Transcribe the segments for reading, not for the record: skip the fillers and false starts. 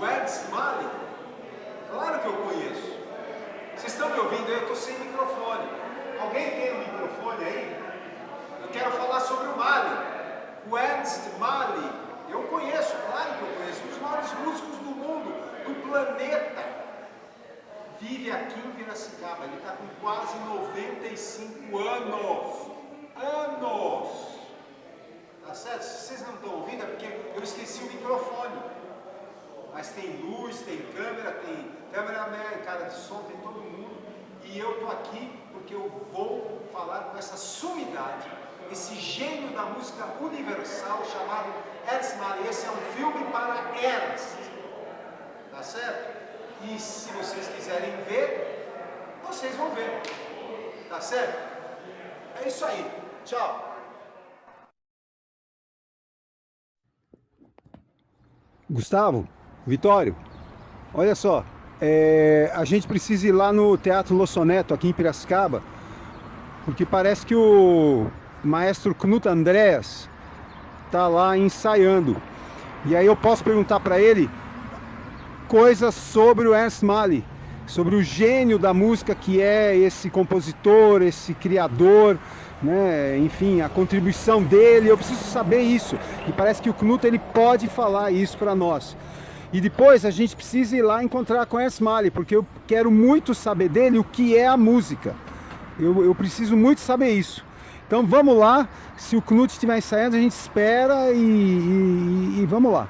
O Ernst Mali? Claro que eu conheço. Vocês estão me ouvindo? Eu estou sem microfone. Alguém tem um microfone aí? Eu quero falar sobre o Mali. O Ernst Mali. Eu conheço, claro que eu conheço. Um dos maiores músicos do mundo, do planeta. Vive aqui em Piracicaba. Ele está com quase 95 anos. Tá certo? Se vocês não estão ouvindo é porque eu esqueci o microfone. Mas tem luz, tem cameraman, cara de som, tem todo mundo. E eu estou aqui porque eu vou falar com essa sumidade, esse gênio da música universal chamado Ernst Mali. Esse é um filme para Ernst. Tá certo? E se vocês quiserem ver, vocês vão ver. Tá certo? É isso aí. Tchau. Gustavo, Vitório, olha só, a gente precisa ir lá no Teatro Lossoneto, aqui em Piracicaba, porque parece que o maestro Knut Andreas está lá ensaiando. E aí eu posso perguntar para ele coisas sobre o Ernst Mali, sobre o gênio da música que é esse compositor, esse criador, né? Enfim, a contribuição dele. Eu preciso saber isso, e parece que o Knut ele pode falar isso para nós. E depois a gente precisa ir lá encontrar com Ernst Mali, porque eu quero muito saber dele o que é a música. Eu preciso muito saber isso. Então vamos lá, se o Knut estiver ensaiando a gente espera e vamos lá.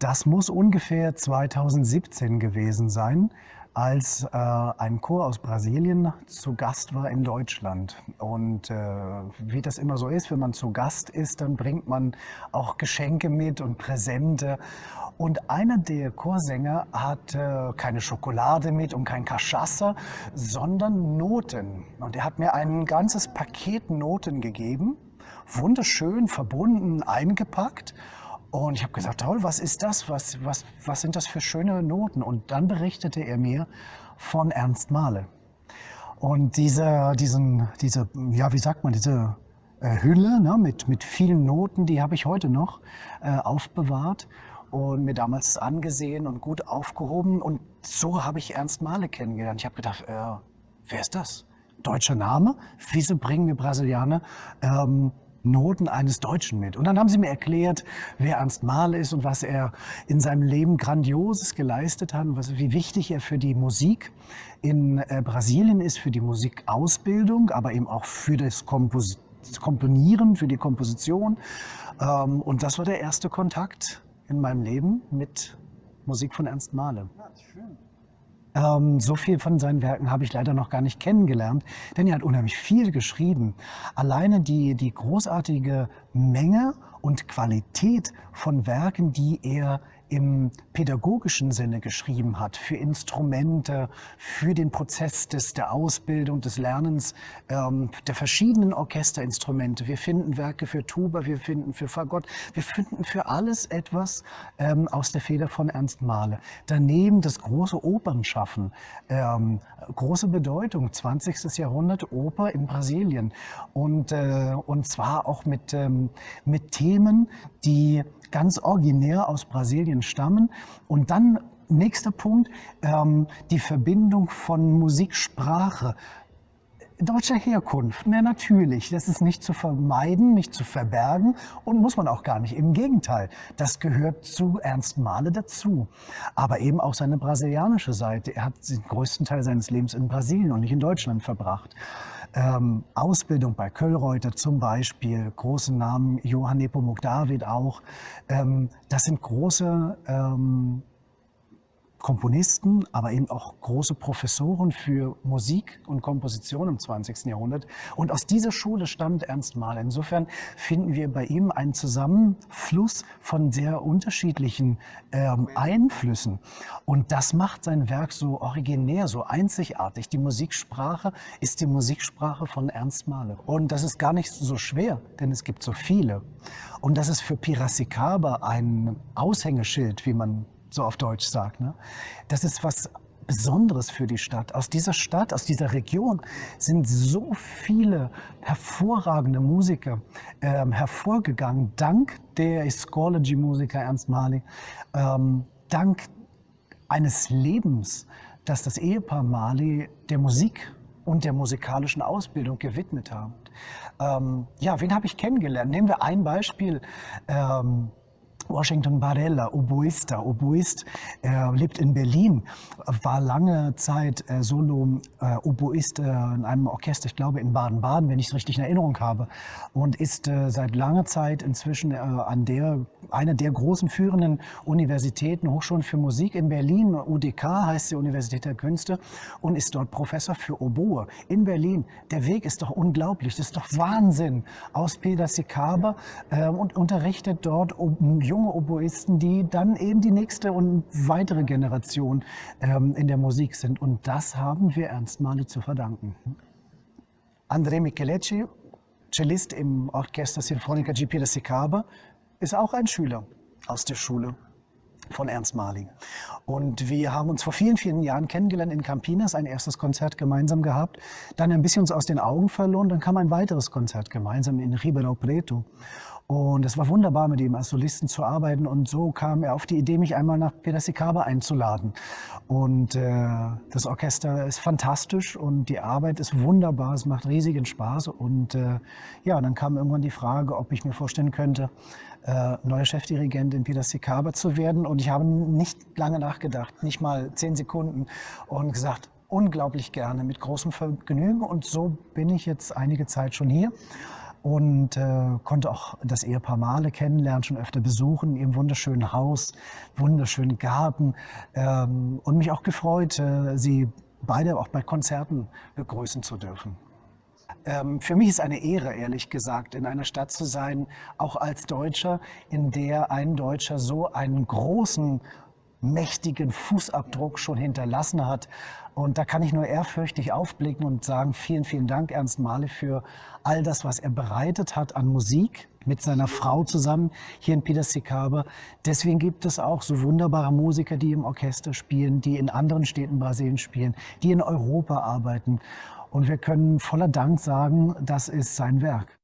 Das muss ungefähr 2017 gewesen sein, als ein Chor aus Brasilien zu Gast war in Deutschland. Und wie das immer so ist, wenn man zu Gast ist, dann bringt man auch Geschenke mit und Präsente. Und einer der Chorsänger hat keine Schokolade mit und kein Cachaça, sondern Noten. Und er hat mir ein ganzes Paket Noten gegeben, wunderschön verbunden, eingepackt. Und ich habe gesagt, toll, was ist das? Was sind das für schöne Noten? Und dann berichtete er mir von Ernst Mali. Und diese ja, wie sagt man, diese Hülle, ne, mit vielen Noten, die habe ich heute noch aufbewahrt und mir damals angesehen und gut aufgehoben. Und so habe ich Ernst Mali kennengelernt. Ich habe gedacht, wer ist das? Deutscher Name? Wieso bringen wir Brasilianer Noten eines Deutschen mit. Und dann haben sie mir erklärt, wer Ernst Mahle ist und was er in seinem Leben Grandioses geleistet hat und wie wichtig er für die Musik in Brasilien ist, für die Musikausbildung, aber eben auch für das Komponieren, für die Komposition. Und das war der erste Kontakt in meinem Leben mit Musik von Ernst Mahle. So viel von seinen Werken habe ich leider noch gar nicht kennengelernt, denn er hat unheimlich viel geschrieben. Alleine die großartige Menge und Qualität von Werken, die er im pädagogischen Sinne geschrieben hat, für Instrumente, für den Prozess der Ausbildung, des Lernens der verschiedenen Orchesterinstrumente. Wir finden Werke für Tuba, wir finden für Fagott, wir finden für alles etwas aus der Feder von Ernst Mahle. Daneben das große Opernschaffen, große Bedeutung, 20. Jahrhundert Oper in Brasilien und zwar auch mit Themen, die ganz originär aus Brasilien stammen. Und dann, nächster Punkt, die Verbindung von Musiksprache deutscher Herkunft. Na, natürlich, das ist nicht zu vermeiden, nicht zu verbergen und muss man auch gar nicht. Im Gegenteil, das gehört zu Ernst Mahle dazu. Aber eben auch seine brasilianische Seite. Er hat den größten Teil seines Lebens in Brasilien und nicht in Deutschland verbracht. Ausbildung bei Köllreuter zum Beispiel, große Namen, Johann Nepomuk David auch. Das sind große Komponisten, aber eben auch große Professoren für Musik und Komposition im 20. Jahrhundert. Und aus dieser Schule stammt Ernst Mahle. Insofern finden wir bei ihm einen Zusammenfluss von sehr unterschiedlichen Einflüssen. Und das macht sein Werk so originär, so einzigartig. Die Musiksprache ist die Musiksprache von Ernst Mahle. Und das ist gar nicht so schwer, denn es gibt so viele. Und das ist für Piracicaba ein Aushängeschild, wie man so auf Deutsch sagt. Ne? Das ist was Besonderes für die Stadt. Aus dieser Region sind so viele hervorragende Musiker hervorgegangen, dank der Escola de Musica Ernst Mahle, dank eines Lebens, das das Ehepaar Mahle der Musik und der musikalischen Ausbildung gewidmet haben. Ja, wen habe ich kennengelernt? Nehmen wir ein Beispiel. Washington Barella, Oboist, lebt in Berlin, war lange Zeit Solo-Oboist in einem Orchester, ich glaube in Baden-Baden, wenn ich es richtig in Erinnerung habe, und ist seit langer Zeit inzwischen an einer der großen führenden Universitäten, Hochschulen für Musik in Berlin, UDK heißt die Universität der Künste, und ist dort Professor für Oboe in Berlin. Der Weg ist doch unglaublich, das ist doch Wahnsinn. Aus Piracicaba und unterrichtet dort junge Oboisten, die dann eben die nächste und weitere Generation in der Musik sind. Und das haben wir Ernst Mahle zu verdanken. André Michelecci, Cellist im Orchester Sinfonico di Piracicaba, ist auch ein Schüler aus der Schule von Ernst Mahle. Und wir haben uns vor vielen, vielen Jahren kennengelernt in Campinas, ein erstes Konzert gemeinsam gehabt, dann ein bisschen uns aus den Augen verloren, dann kam ein weiteres Konzert gemeinsam in Ribeirão Preto. Und es war wunderbar, mit ihm als Solisten zu arbeiten. Und so kam er auf die Idee, mich einmal nach Piracicaba einzuladen. Und das Orchester ist fantastisch und die Arbeit ist wunderbar. Es macht riesigen Spaß. Und ja, dann kam irgendwann die Frage, ob ich mir vorstellen könnte, neuer Chefdirigent in Piracicaba zu werden. Und ich habe nicht lange nachgedacht, nicht mal 10 Sekunden, und gesagt, unglaublich gerne, mit großem Vergnügen. Und so bin ich jetzt einige Zeit schon hier. Und konnte auch das Ehepaar Mahle kennenlernen, schon öfter besuchen, in ihrem wunderschönen Haus, wunderschönen Garten, und mich auch gefreut, sie beide auch bei Konzerten begrüßen zu dürfen. Für mich ist eine Ehre, ehrlich gesagt, in einer Stadt zu sein, auch als Deutscher, in der ein Deutscher so einen großen, mächtigen Fußabdruck schon hinterlassen hat. Und da kann ich nur ehrfürchtig aufblicken und sagen, vielen, vielen Dank, Ernst Mahle, für all das, was er bereitet hat an Musik mit seiner Frau zusammen hier in Piracicaba. Deswegen gibt es auch so wunderbare Musiker, die im Orchester spielen, die in anderen Städten Brasiliens spielen, die in Europa arbeiten. Und wir können voller Dank sagen, das ist sein Werk.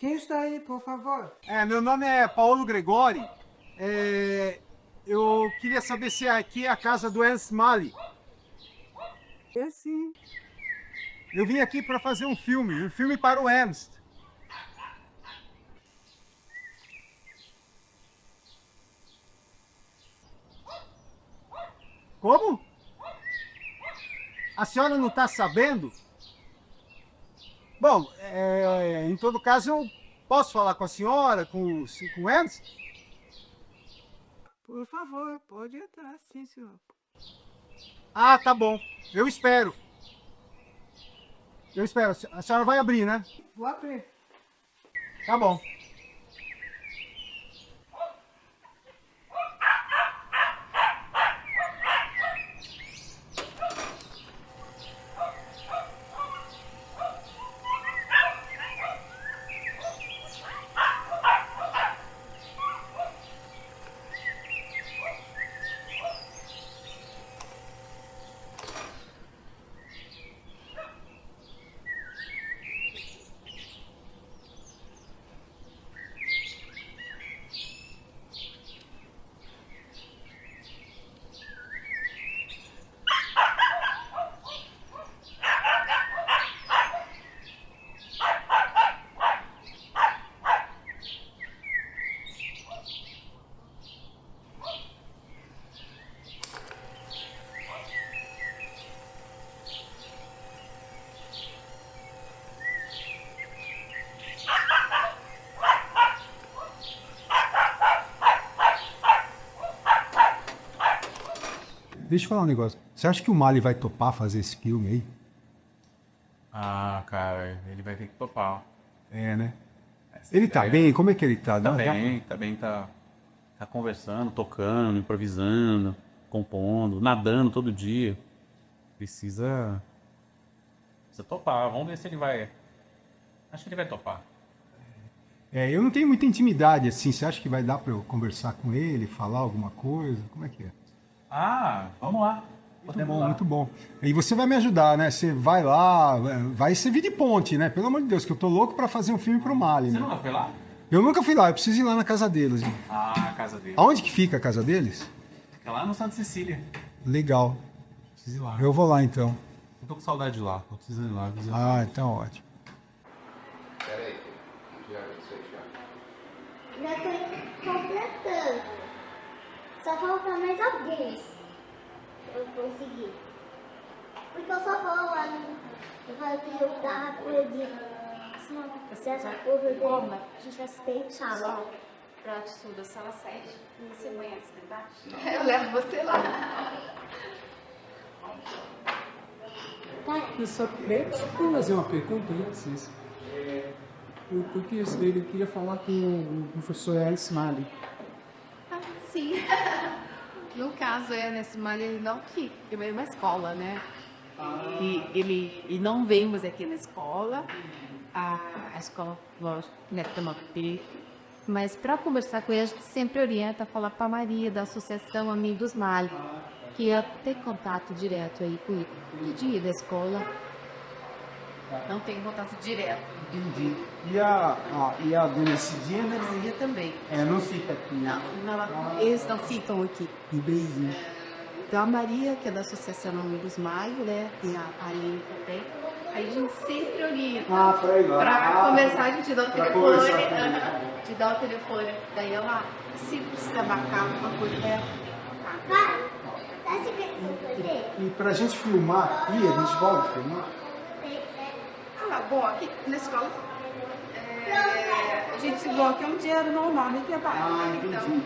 Quem está aí, por favor? Meu nome é Paulo Gregori. Eu queria saber se aqui é a casa do Ernst Mali. É sim. Eu vim aqui para fazer um filme para o Ernst. Como? A senhora não está sabendo? Bom, em todo caso, eu posso falar com a senhora, com o Ernst? Por favor, pode entrar, sim, senhor. Ah, tá bom. Eu espero. Eu espero. A senhora vai abrir, né? Vou abrir. Tá bom. Deixa eu falar um negócio. Você acha que o Mali vai topar fazer esse filme aí? Ah, cara, ele vai ter que topar. É, né? Ele tá bem? Como é que ele tá? Tá conversando, tocando, improvisando, compondo, nadando todo dia. Precisa topar. Vamos ver se ele vai. Acho que ele vai topar. Eu não tenho muita intimidade assim. Você acha que vai dar pra eu conversar com ele, falar alguma coisa? Como é que é? Ah, vamos lá. Muito bom, muito bom. E você vai me ajudar, né? Você vai lá, vai servir de ponte, né? Pelo amor de Deus, que eu tô louco pra fazer um filme pro Mali. Você Né? nunca foi lá? Eu nunca fui lá, eu preciso ir lá na casa deles. Né? Ah, a casa dele. Aonde que fica a casa deles? Fica lá no Santa Cecília. Legal. Preciso ir lá. Eu vou lá então. Eu tô com saudade de lá. Tô precisando ir lá. Ah, então ótimo. Peraí, já isso aí já. Já tô completando. Só falta mais alguém. Eu consegui. Porque eu só vou lá no. Eu falei que eu tava perdido. Senão, você acha que eu vou como? A gente vai se peitar lá. Prato sul da sala 7. Você conhece, verdade? Eu levo você lá. Eu só queria fazer uma pergunta a vocês. O curioso dele, eu queria falar com o professor Ernst Mali. Ah, sim. No caso, nesse mal ele não aqui, ele veio uma escola, né? E não vemos aqui na escola, a escola, lógico, né, tem mas para conversar com ele, a gente sempre orienta a falar para a Maria, da Associação Amigos Mali, que ia ter contato direto aí com ele. Que dia da escola? Não tem contato direto. Entendi. E a dona Cidinha, né? Maria também. Não fica aqui, né? Não, eles não ficam aqui. Um beijinho. Então a Maria, que é da Associação Amigos Maio, né? E a Aline também. Aí a gente sempre orienta. Pra ir lá. Pra conversar, a gente dá o pra telefone. conversar com ele. Te dá o telefone. Daí ela, se precisa marcar uma coisa, Vai, tá se pensando E pra gente filmar aqui, a gente volta a filmar? bom, aqui na escola a gente se bloqueia um dinheiro normal de trabalho. Então,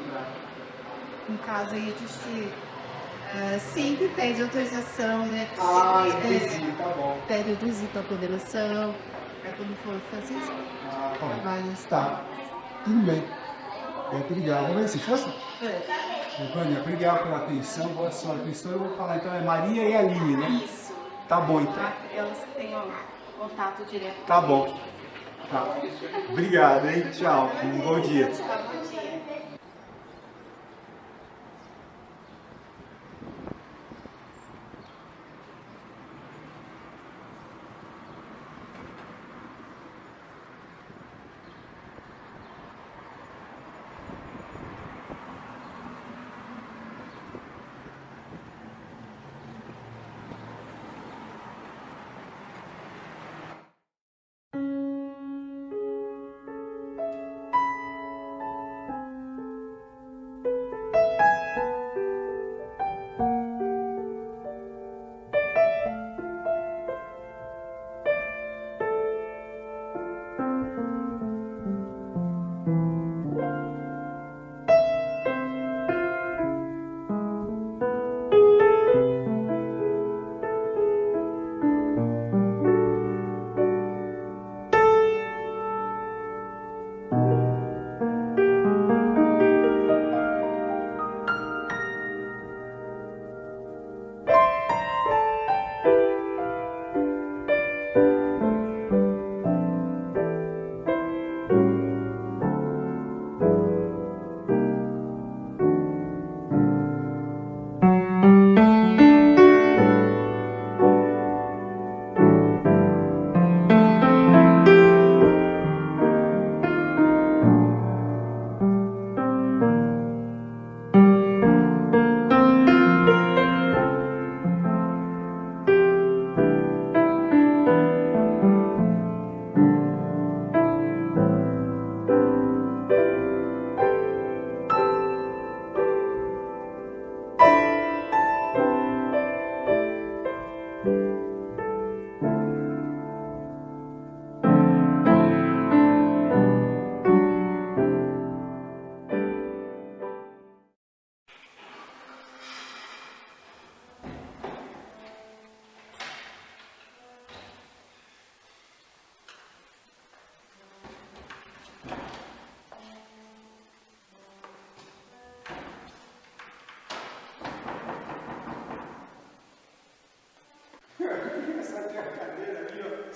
no caso aí, a gente sempre pede autorização, né? Entendi, tá bom. Pede autorização para coordenação, para quando for fazer isso. Trabalhos. Tá, tudo bem. Obrigado. Vamos ver se fosse? Vânia, obrigado pela atenção, boa sorte. Atenção, eu vou falar então, é Maria e Aline, né? Isso. Tá bom então. Elas têm contato direto. Tá bom. Tá. Obrigado, hein? Tchau. Um bom dia. Bom dia.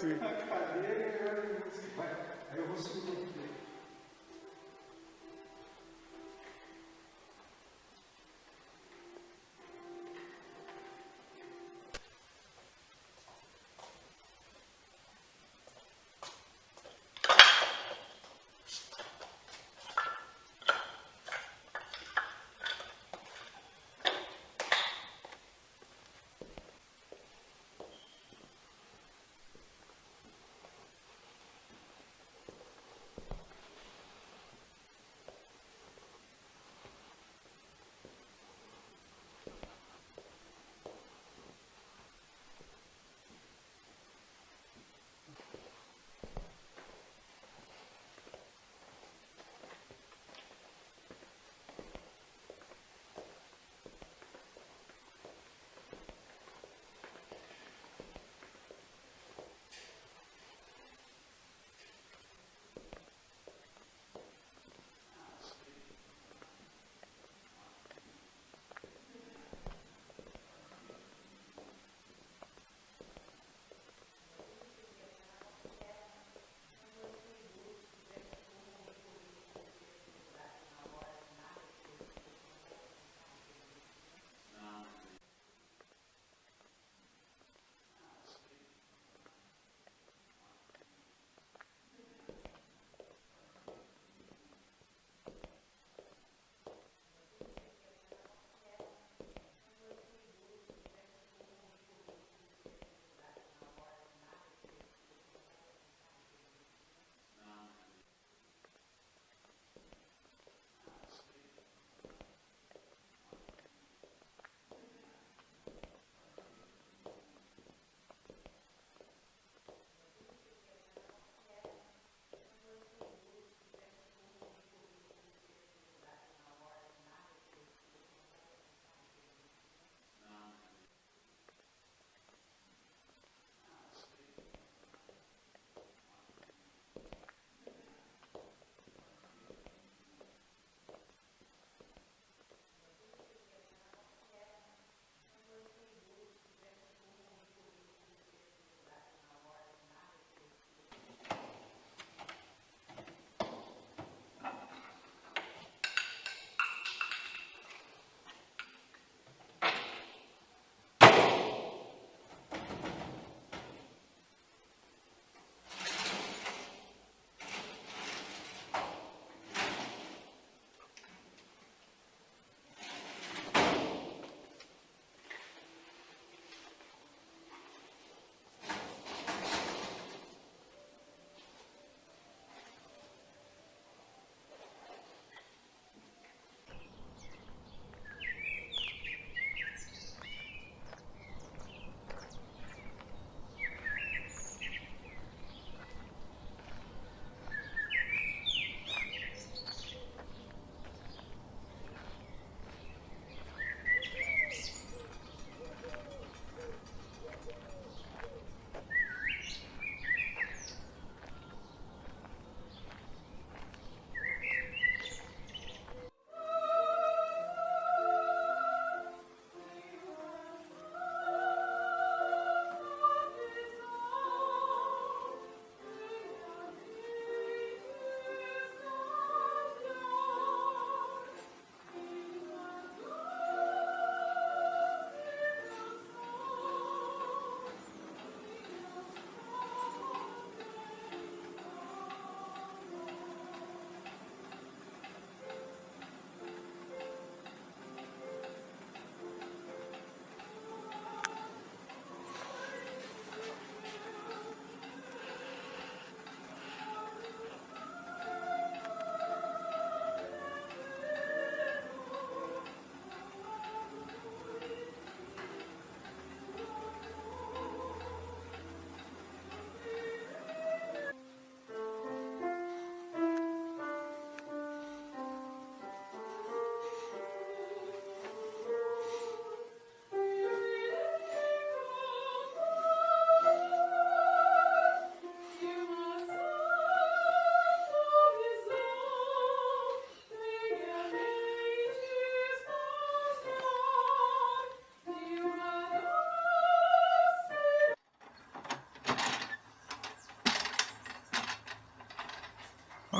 Sim. a cadeira e eu disse, vai. Aí eu vou segurar aqui.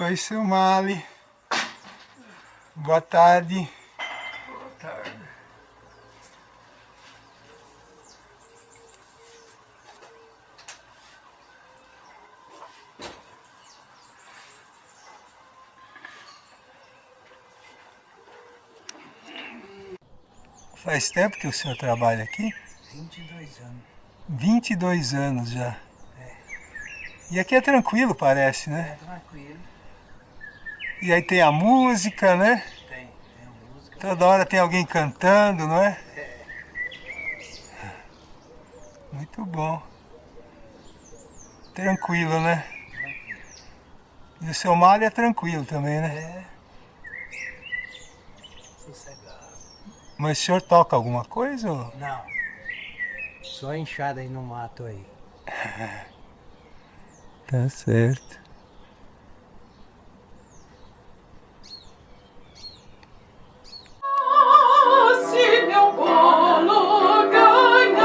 Oi, seu Mali. Boa tarde. Boa tarde. Faz tempo que o senhor trabalha aqui? 22 anos. 22 anos já. E aqui é tranquilo, parece, né? É tranquilo. E aí tem a música, né? Tem a música. Toda hora tem alguém cantando, não é? Muito bom. Tranquilo, né? E o seu Mário é tranquilo também, né? É. Sossegado. Mas o senhor toca alguma coisa? Ou... Não. Só enxada aí no mato aí. Tá certo. Se meu bolo ganhar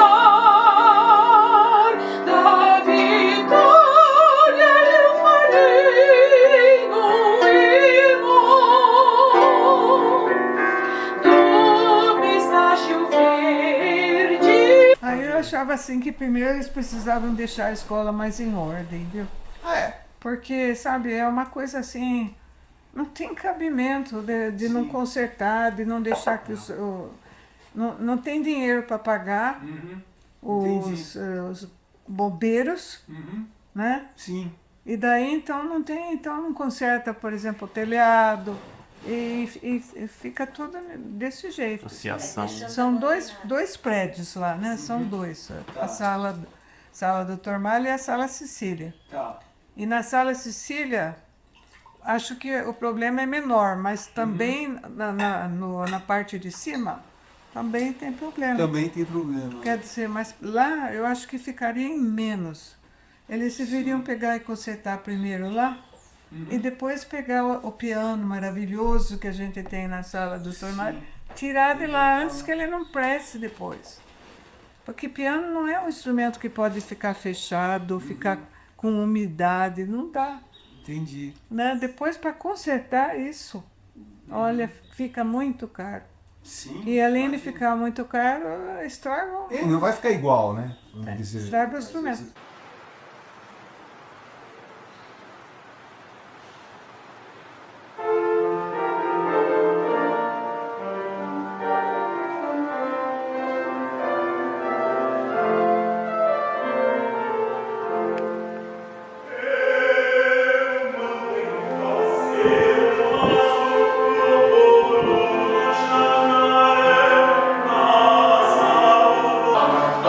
da vitória, eu farei um hino do pistacho verde. Aí eu achava assim que primeiro eles precisavam deixar a escola mais em ordem, viu? Porque, sabe, é uma coisa assim, não tem cabimento de não consertar, de não deixar que não tem dinheiro para pagar os bombeiros, né? Sim. E daí então não tem, então não conserta, por exemplo, o telhado e fica tudo desse jeito. Associação. São dois prédios lá, né? São dois. A sala do Dr. Mário e a sala Cecília. Tá. E na sala Cecília, acho que o problema é menor, mas também na parte de cima, também tem problema. Também tem problema. Quer dizer, mas lá eu acho que ficaria em menos. Eles deveriam pegar e consertar primeiro lá, e depois pegar o piano maravilhoso que a gente tem na sala do Dr. Mário, tirar de lá antes que ele não preste depois. Porque piano não é um instrumento que pode ficar fechado, ficar com umidade, não dá. Entendi. Né? Depois, para consertar isso, olha, fica muito caro. Sim. E além de ficar muito caro, estraga, Não vai ficar igual, né? Vamos dizer. estraga o instrumento.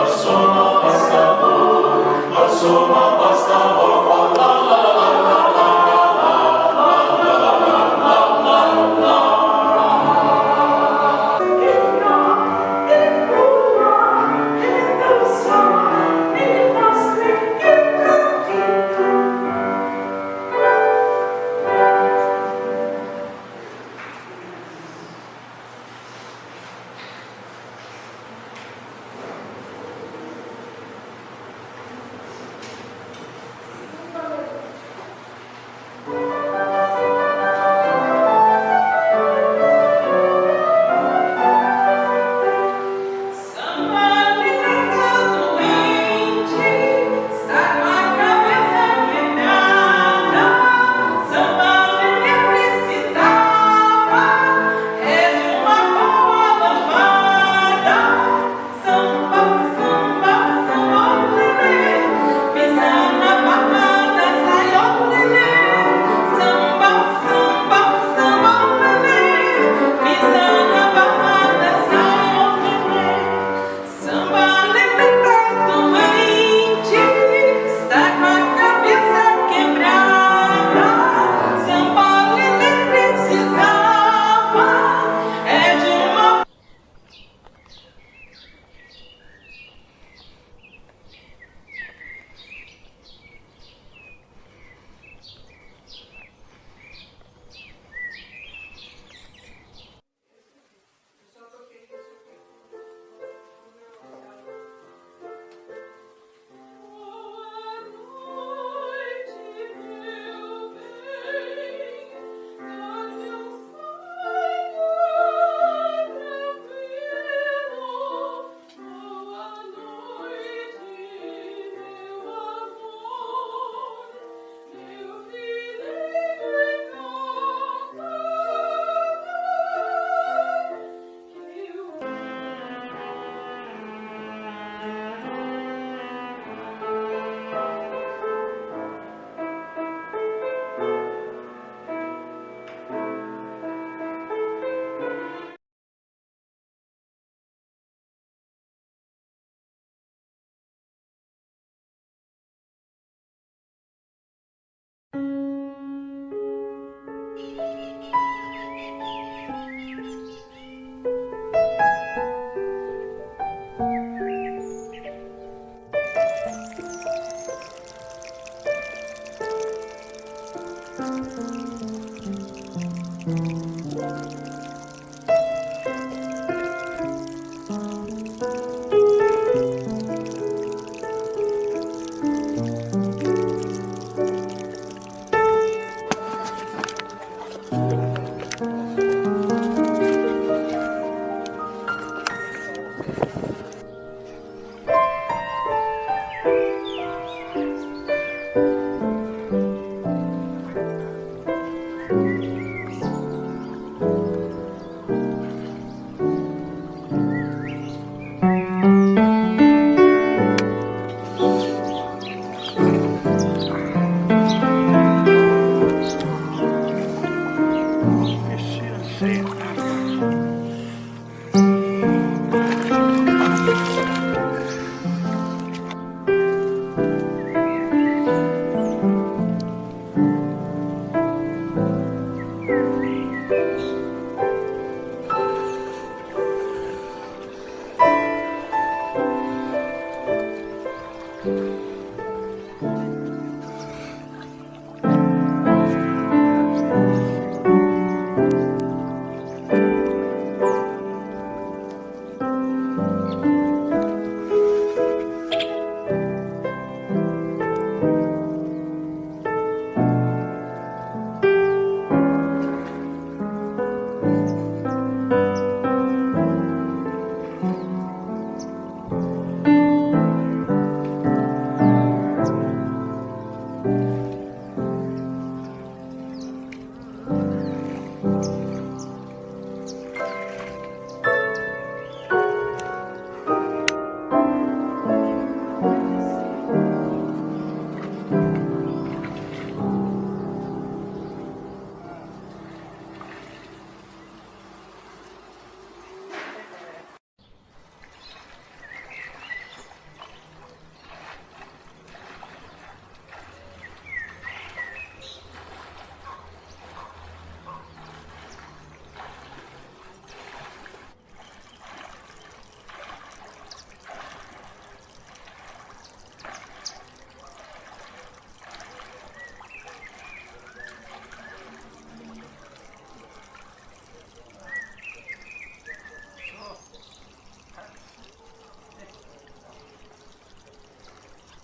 Sono passato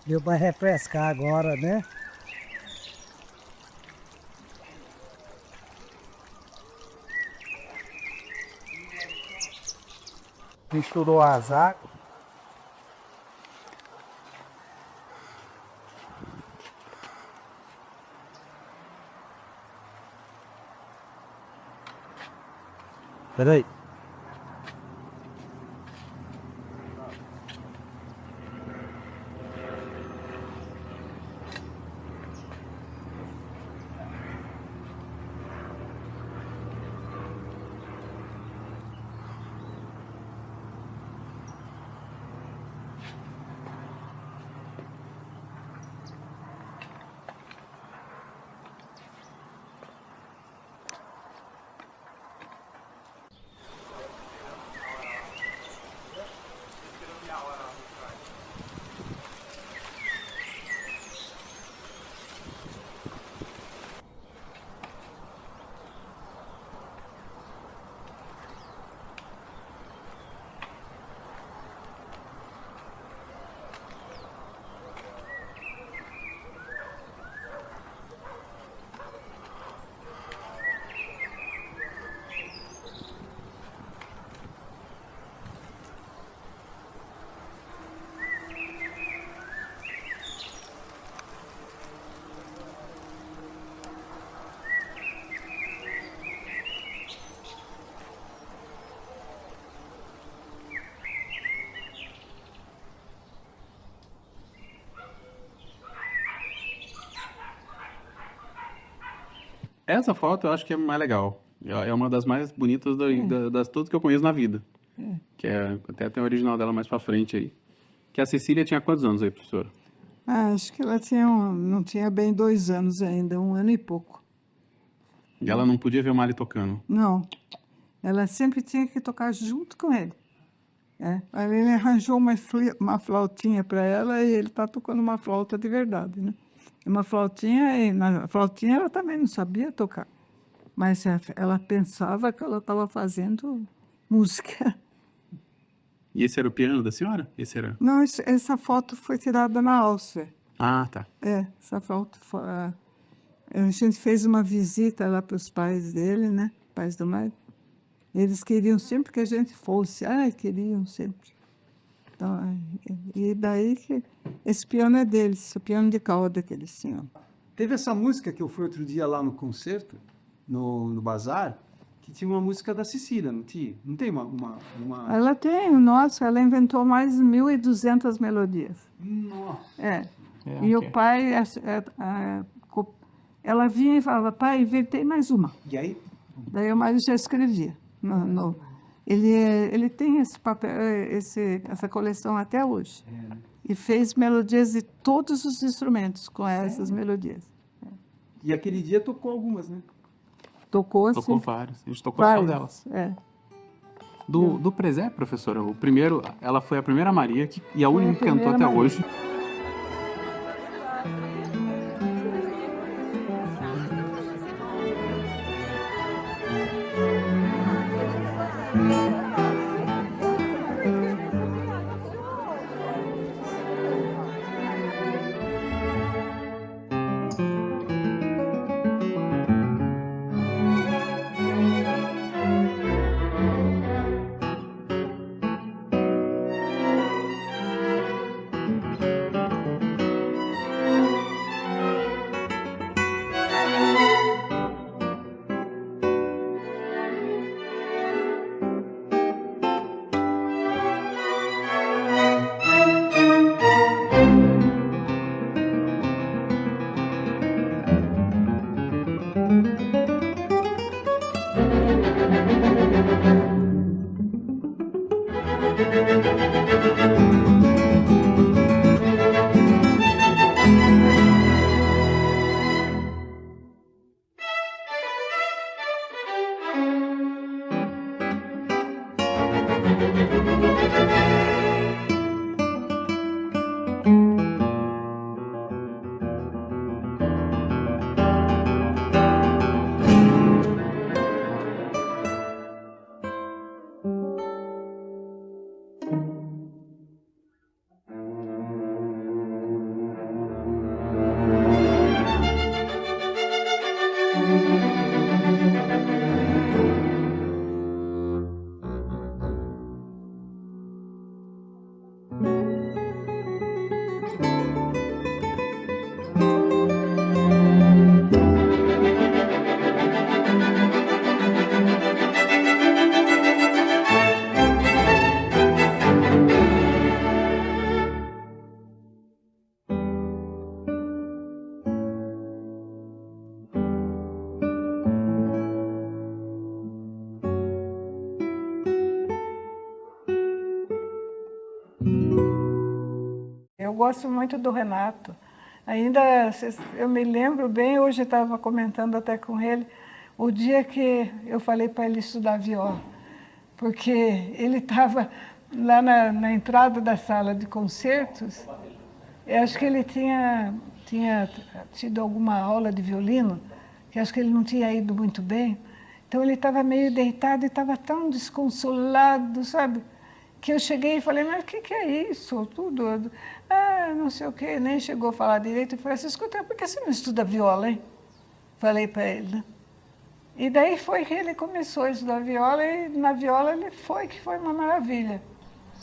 Deu para refrescar agora, né? Misturou as águas. Peraí. Essa foto eu acho que é mais legal. É uma das mais bonitas das todas que eu conheço na vida. Que é, até tem o original dela mais pra frente aí. Que a Cecília tinha quantos anos aí, professora? Acho que ela não tinha bem 2 anos ainda, 1 ano e pouco. E ela não podia ver o Mali tocando. Não, ela sempre tinha que tocar junto com ele. Aí ele arranjou uma flautinha para ela e ele está tocando uma flauta de verdade, né? uma flautinha, e na flautinha ela também não sabia tocar. Mas ela pensava que ela estava fazendo música. E esse era o piano da senhora? Esse era... Não, essa foto foi tirada na Áustria. Ah, tá. Essa foto a gente fez uma visita lá para os pais dele, né? Pais do Mário. Eles queriam sempre que a gente fosse. Queriam sempre. Então, e daí que esse piano é deles, o piano de cauda que eles tinham. Teve essa música que eu fui outro dia lá no concerto, no Bazar, que tinha uma música da Cecília, não tinha? Não tem uma... Ela tem, nossa, ela inventou mais de 1.200 melodias. Nossa! E o pai, ela vinha e falava, pai, inventei mais uma. E aí? Daí o Mário já escrevia. Ele tem esse papel, essa coleção até hoje. E fez melodias de todos os instrumentos com essas melodias. E aquele dia tocou algumas, né? Tocou várias. A gente tocou só delas. Do Presépio, professora, o primeiro, ela foi a primeira Maria e a única que cantou até hoje. Eu gosto muito do Renato. Ainda, eu me lembro bem, hoje eu estava comentando até com ele, o dia que eu falei para ele estudar viola. Porque ele estava lá na entrada da sala de concertos, eu acho que ele tinha tido alguma aula de violino, que acho que ele não tinha ido muito bem. Então ele estava meio deitado e estava tão desconsolado, sabe? Que eu cheguei e falei, mas o que é isso? Tudo. Não sei o quê, nem chegou a falar direito. Eu falei assim, escuta, por que você não estuda viola, hein? Falei para ele, né? E daí foi que ele começou a estudar viola e na viola ele foi, que foi uma maravilha.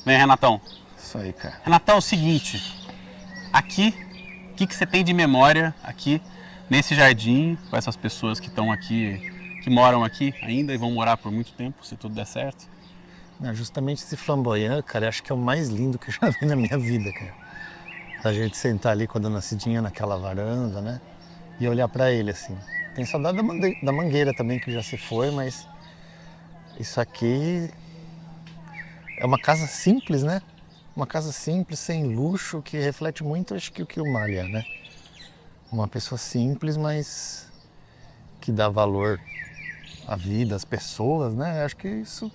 Vem, Renatão. Isso aí, cara. Renatão, é o seguinte, aqui, o que você tem de memória aqui, nesse jardim, com essas pessoas que estão aqui, que moram aqui ainda e vão morar por muito tempo, se tudo der certo? Justamente esse flamboyant, cara, acho que é o mais lindo que eu já vi na minha vida, cara. A gente sentar ali com a dona Cidinha naquela varanda, né? E olhar pra ele, assim. Tem saudade da mangueira também, que já se foi, mas isso aqui é uma casa simples, né? Uma casa simples, sem luxo, que reflete muito, acho que o que o Mário é, né? Uma pessoa simples, mas que dá valor à vida, às pessoas, né? Acho que isso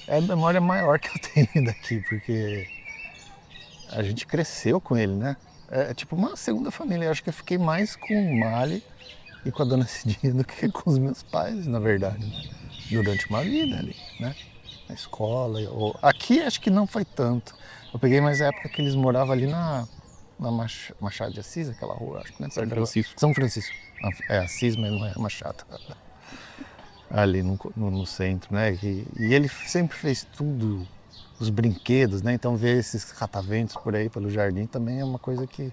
é a memória maior que eu tenho daqui, porque a gente cresceu com ele, né? É tipo uma segunda família. Eu acho que eu fiquei mais com o Mali e com a dona Cidinha do que com os meus pais, na verdade, né? Durante uma vida ali, né? Na escola. Aqui acho que não foi tanto. Eu peguei mais a época que eles moravam ali na Machado de Assis, aquela rua, acho que né? São Francisco. São Francisco. É Assis, mas não é Machado. Ali no centro, né? E ele sempre fez tudo, os brinquedos, né? Então ver esses cataventos por aí pelo jardim também é uma coisa que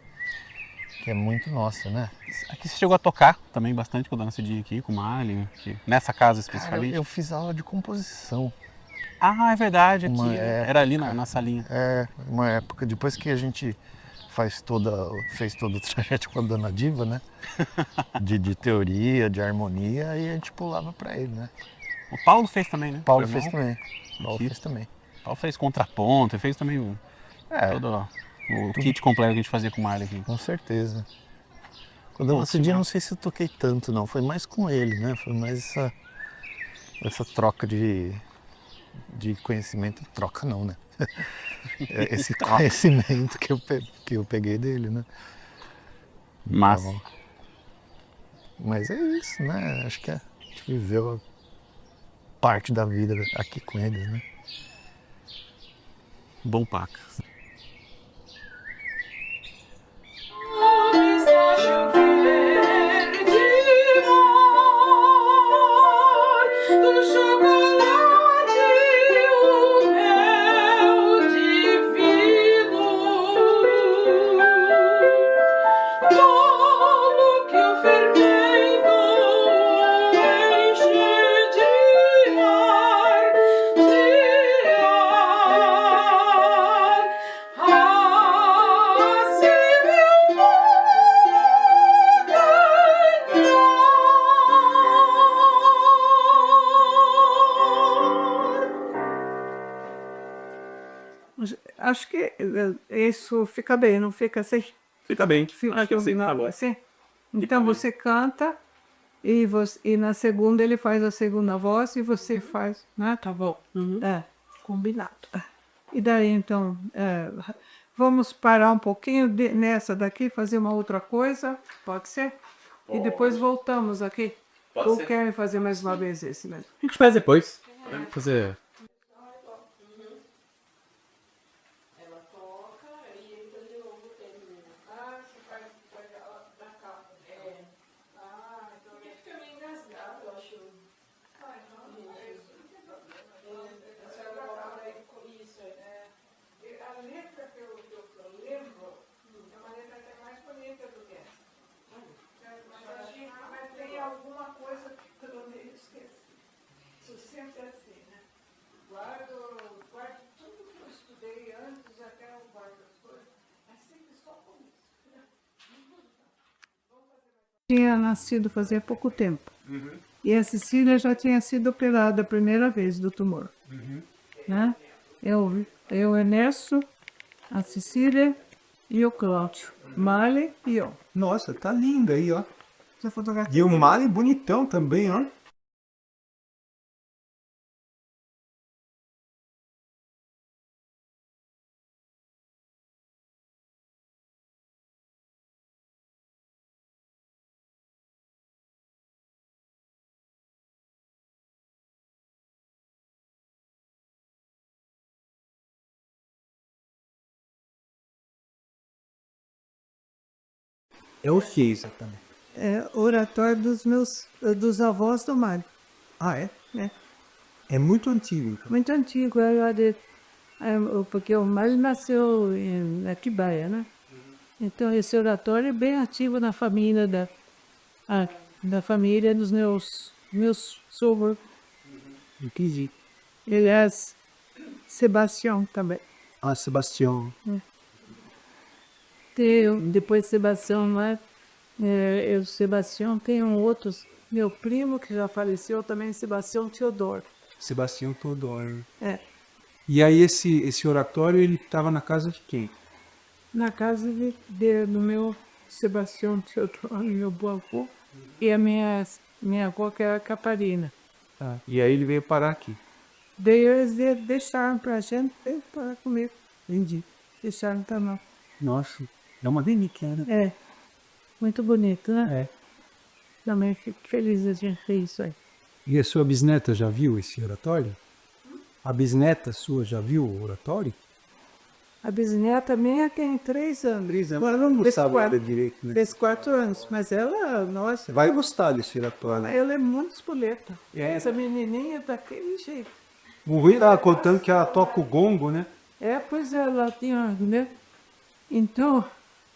é muito nossa, né? Aqui você chegou a tocar também bastante com a dona Cidinha aqui, com o Mali, nessa casa especificamente? Cara, eu fiz aula de composição. Ah, é verdade, aqui. Era ali na salinha. É, uma época, depois que a gente fez todo o trajeto com a dona Diva, né? De teoria, de harmonia, aí a gente pulava pra ele, né? O Paulo fez também, né? Paulo fez também. Paulo fez contraponto, ele fez também todo o kit completo que a gente fazia com o Mali aqui. Com certeza. Quando eu Cidinha, não sei se eu toquei tanto, não. Foi mais com ele, né? Foi mais essa troca de conhecimento. Troca não, né? Esse conhecimento que eu peguei dele, né? Massa. Então, mas é isso, né? Acho que a gente viveu parte da vida aqui com eles, né? Bom paca. Acho que isso fica bem, não fica assim? Fica bem. Fica assim? Então você canta e na segunda ele faz a segunda voz e você faz, né? Tá bom. É, combinado. E daí então, vamos parar um pouquinho nessa daqui, fazer uma outra coisa, pode ser? Pode. E depois voltamos aqui. Ou querem fazer mais uma vez esse mesmo? A gente faz depois. Podemos fazer. Tinha nascido fazia pouco tempo. E a Cecília já tinha sido operada a primeira vez do tumor. Né? Eu, Ernesto, a Cecília e o Cláudio. Mali e eu. Nossa, tá linda aí, ó. Essa fotografia. E o Mali bonitão também, ó. É o que exatamente? É oratório dos avós do Mário. Ah, é? É. É muito antigo, então. Muito antigo, porque o Mário nasceu em Atibaia, né? Então esse oratório é bem ativo na família da família dos meus sogros. Entendi. Ele é Sebastião também. Ah, Sebastião. Depois de Sebastião, né? Sebastião tem um outro, meu primo que já faleceu também, Sebastião Teodoro. Sebastião Teodoro. É. E aí esse oratório, ele estava na casa de quem? Na casa do meu Sebastião Teodoro, meu avô, e a minha avó que era Caparina. Ah, e aí ele veio parar aqui. Daí eles deixaram pra gente, veio parar comigo. Entendi. Deixaram também. Nossa, É uma delícia, né? É, muito bonito, né? É. Também fico feliz de ver isso aí. E a sua bisneta já viu esse oratório? A bisneta sua já viu o oratório? A bisneta minha tem 3 anos. Agora não gostava ainda direito, né? Fez 4 anos, mas ela, nossa, Vai gostar desse oratório. ela é muito espoleta. É. Essa menininha é daquele jeito. O Rui estava contando que ela toca o gongo, né? É, pois ela tinha, né? Então,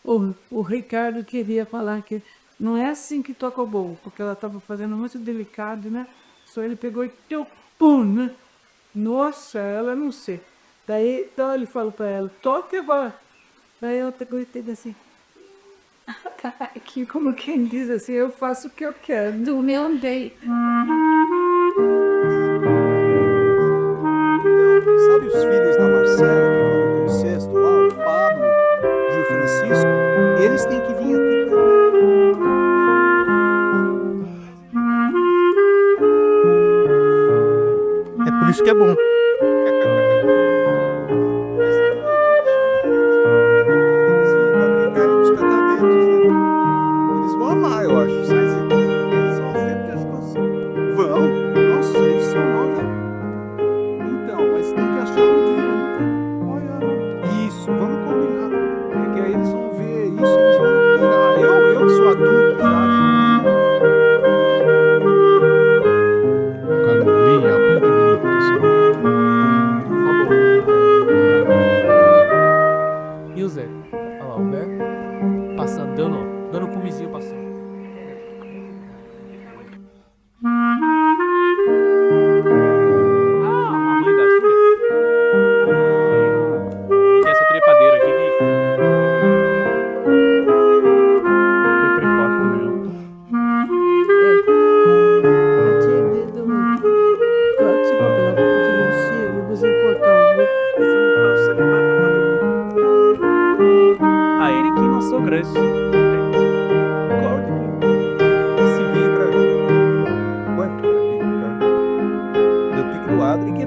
o Ricardo queria falar que não é assim que toca o bolo, porque ela estava fazendo muito delicado, né? Só ele pegou e deu pum, né? Nossa, ela não sei. Daí, então ele falou para ela, toque agora. Daí ela pegou e teve assim. Aqui, como quem diz assim, eu faço o que eu quero. Do meu andei. Sabe os filhos da Marcela que vão no sexto lá, o Pablo e o Francisco? Eles têm que vir aqui também. É por isso que é bom. Eles vão amar, eu acho. Eles vão certeza que eu vão. Nossa, eles são novos. Então, mas tem que achar um dia. Olha, isso, vamos combinar. Porque aí eles vão ver isso, eles vão pirar. Eu que sou adulto já. Canoinha, olha que bonito, pessoal. E o Zé? Olha lá, o Zé passando, dando o cumizinho passando. Ah, a mãe da filha. Que é essa trepadeira aqui que... Trepadeira mesmo. Eu tinha medo, tipo, pela boca de Lucia, eu vou importar Ah, ele que nasceu grande. Claro que esse vibra. Quanto do pico do Adri que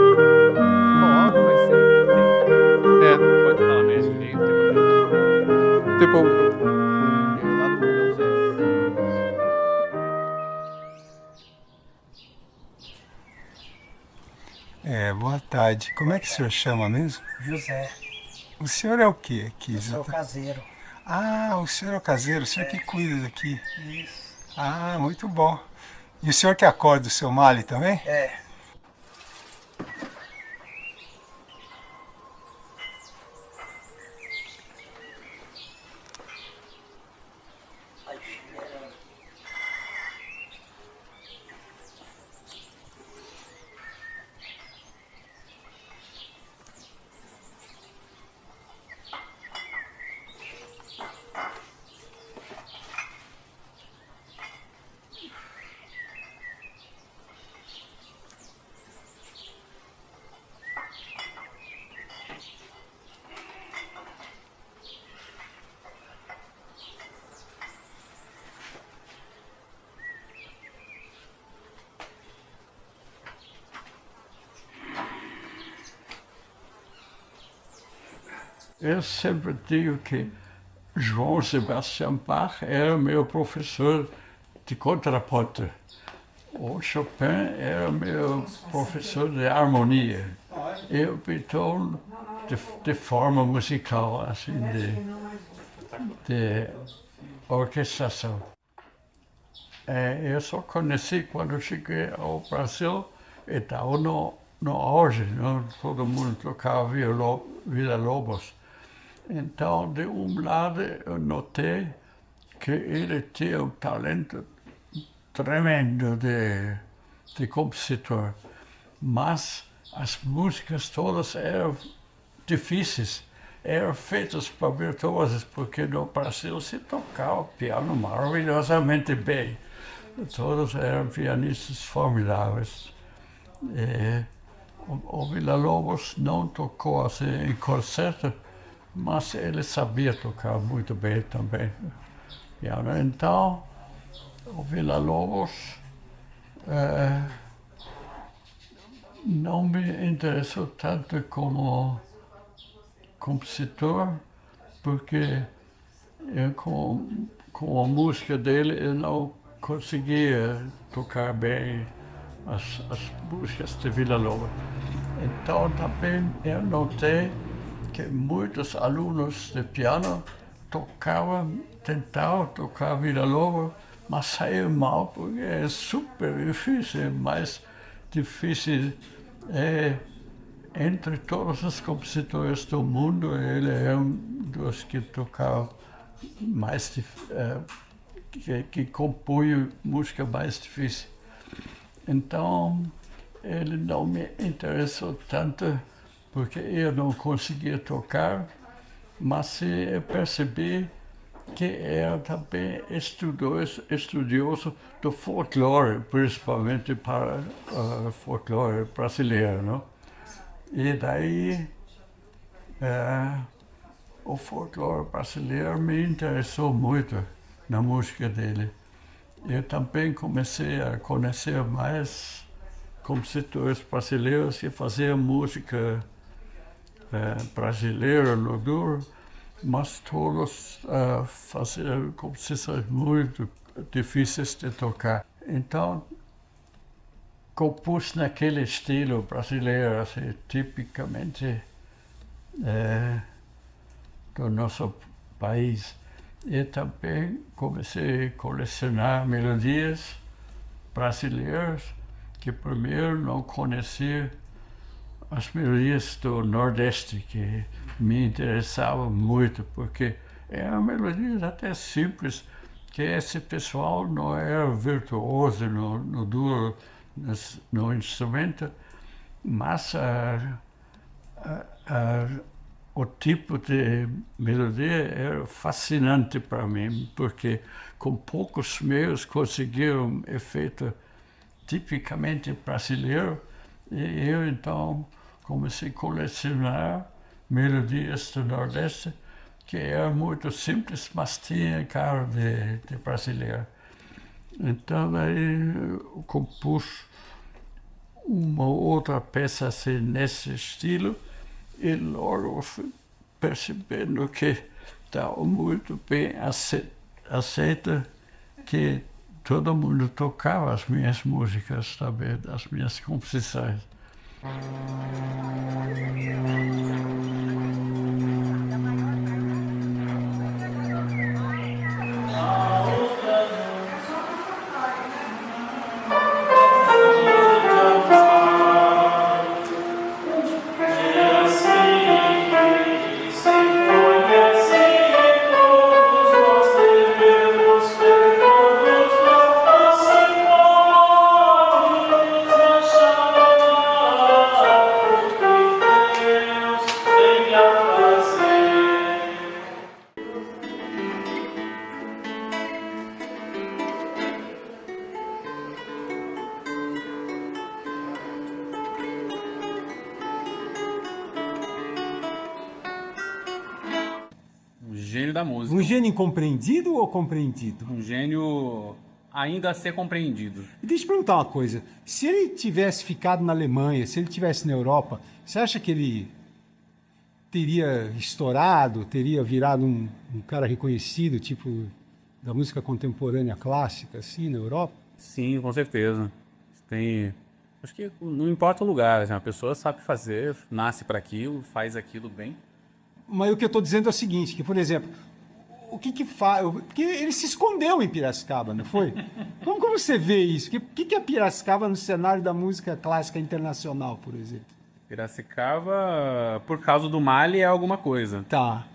Logo vai ser. É, pode falar mesmo, não tem problema. Não tem problema. Lá do Mundão Zé. boa tarde. Como é que o senhor chama mesmo? José, O senhor é o quê aqui? eu sou exatamente? caseiro. Ah, o senhor é o caseiro, o senhor que cuida daqui. Isso. Ah, muito bom. E o senhor que acorda o seu Mali também? É. Eu sempre digo que João Sebastian Bach era meu professor de contraponto. O Chopin era meu professor de harmonia. E o Beethoven de forma musical, assim, de orquestração. Eu só conheci quando cheguei ao Brasil e estava no auge, não? Todo mundo tocava Villa-Lobos. Então, de um lado, eu notei que ele tinha um talento tremendo de compositor, mas as músicas todas eram difíceis, eram feitas para virtuosos, porque no Brasil se tocava piano maravilhosamente bem. Todos eram pianistas formidáveis. O Villa-Lobos não tocou assim em concerto, mas ele sabia tocar muito bem também. Então, o Villa-Lobos não me interessou tanto como compositor, porque com a música dele eu não conseguia tocar bem as músicas de Villa-Lobos. Então também eu notei que muitos alunos de piano tentavam tocar Villa-Lobos, mas saíam mal, porque é super difícil, mais difícil. Entre todos os compositores do mundo, ele é um dos que tocava mais, que compunha música mais difícil. Então, ele não me interessou tanto, porque eu não conseguia tocar, mas eu percebi que era também estudioso do folclore, principalmente para folclore brasileiro, não? E daí o folclore brasileiro me interessou muito na música dele. Eu também comecei a conhecer mais compositores brasileiros que faziam música brasileira no duro, mas todos faziam composições muito difíceis de tocar. Então, compus naquele estilo brasileiro, assim, tipicamente do nosso país. E também comecei a colecionar melodias brasileiras, que primeiro não conhecia as melodias do Nordeste, que me interessavam muito, porque eram melodias até simples, que esse pessoal não era virtuoso no duro, no instrumento, mas o tipo de melodia era fascinante para mim, porque com poucos meios conseguiram um efeito tipicamente brasileiro, e eu então comecei a colecionar melodias do Nordeste, que eram muito simples, mas tinham cara de brasileiro. Então aí eu compus uma outra peça assim, nesse estilo, e logo fui percebendo que estava muito bem aceita, que todo mundo tocava as minhas músicas também, as minhas composições. Gênio da música. Um gênio incompreendido ou compreendido? Um gênio ainda a ser compreendido. E deixa eu perguntar uma coisa. Se ele tivesse ficado na Alemanha, se ele tivesse na Europa, você acha que ele teria estourado, teria virado um cara reconhecido, tipo da música contemporânea clássica, assim, na Europa? Sim, com certeza. Acho que não importa o lugar, assim, a pessoa sabe fazer, nasce para aquilo, faz aquilo bem. Mas o que eu estou dizendo é o seguinte, que, por exemplo, o que faz... Porque ele se escondeu em Piracicaba, não foi? Como você vê isso? O que é Piracicaba no cenário da música clássica internacional, por exemplo? Piracicaba, por causa do Mali, é alguma coisa. Tá.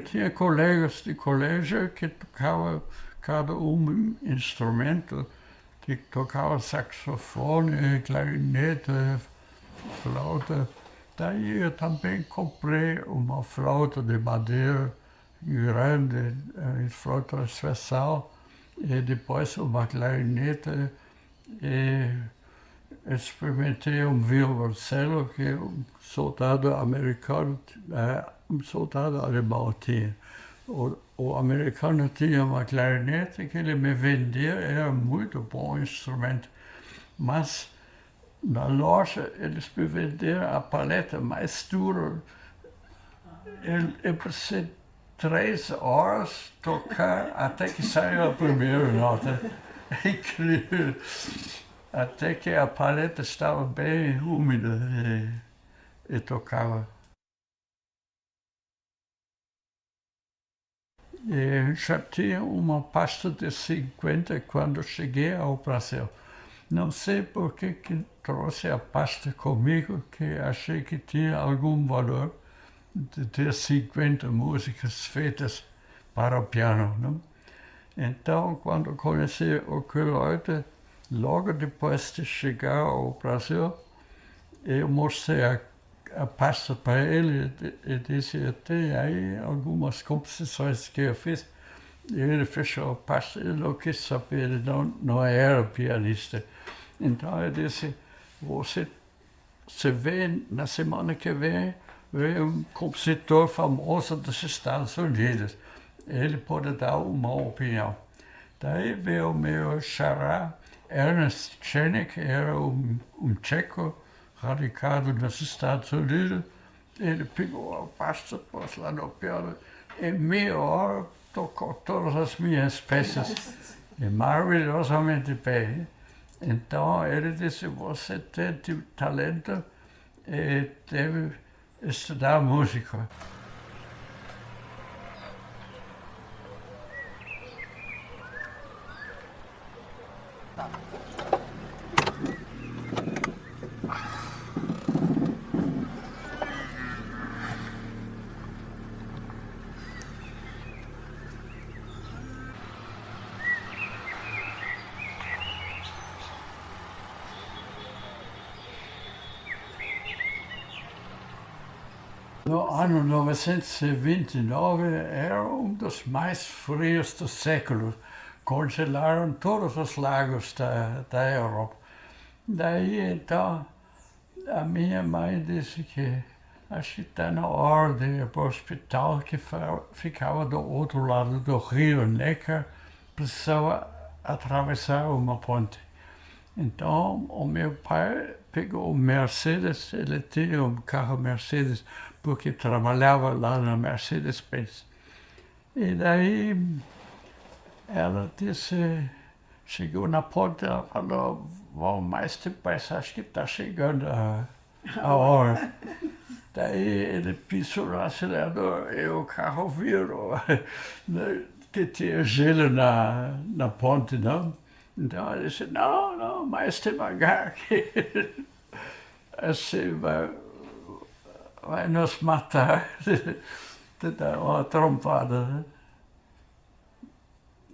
eu tinha colegas de colégio que tocavam cada um instrumento, que tocava saxofone, clarinete, flauta. Daí eu também comprei uma flauta de madeira grande, flauta transversal, e depois uma clarinete, e experimentei um violoncelo que um soldado americano, um soldado alemão tinha. O americano tinha uma clarinete que ele me vendia, era muito bom instrumento, mas na loja eles me venderam a paleta mais dura. Eu precisei 3 horas tocar até que saiu a primeira nota. É incrível. Até que a paleta estava bem úmida e tocava. E já tinha uma pasta de 50 quando cheguei ao Brasil. Não sei por que trouxe a pasta comigo, que achei que tinha algum valor de ter 50 músicas feitas para o piano. Não? Então, quando conheci o Kuhleute, logo depois de chegar ao Brasil, eu mostrei a pasta para ele e disse, tem aí algumas composições que eu fiz. E ele fechou a pasta, ele não quis saber, ele não era pianista. Então eu disse, você vê na semana que vem um compositor famoso dos Estados Unidos. Ele pode dar uma opinião. Daí veio o meu xará, Ernest Czerny, era um tcheco radicado nos Estados Unidos. Ele pegou a pasta, pôs lá no piano, em meia hora tocou todas as minhas peças, e maravilhosamente bem. Então ele disse, você tem talento e deve estudar música. No ano 1929 era um dos mais frios do século. Congelaram todos os lagos da Europa. Daí, então, a minha mãe disse que acho que está na hora de ir para o hospital, que ficava do outro lado do rio Neckar, precisava atravessar uma ponte. Então, o meu pai pegou o Mercedes, ele tinha um carro Mercedes, porque trabalhava lá na Mercedes-Benz. E daí, ela disse, chegou na ponte, ela falou, vamos mais depressa, acho que está chegando a hora. Daí ele pisou no acelerador e o carro virou, que tinha gelo na ponte, não? Então ele disse, não, mais devagar, que assim vai nos matar, de dar uma trompada. Né?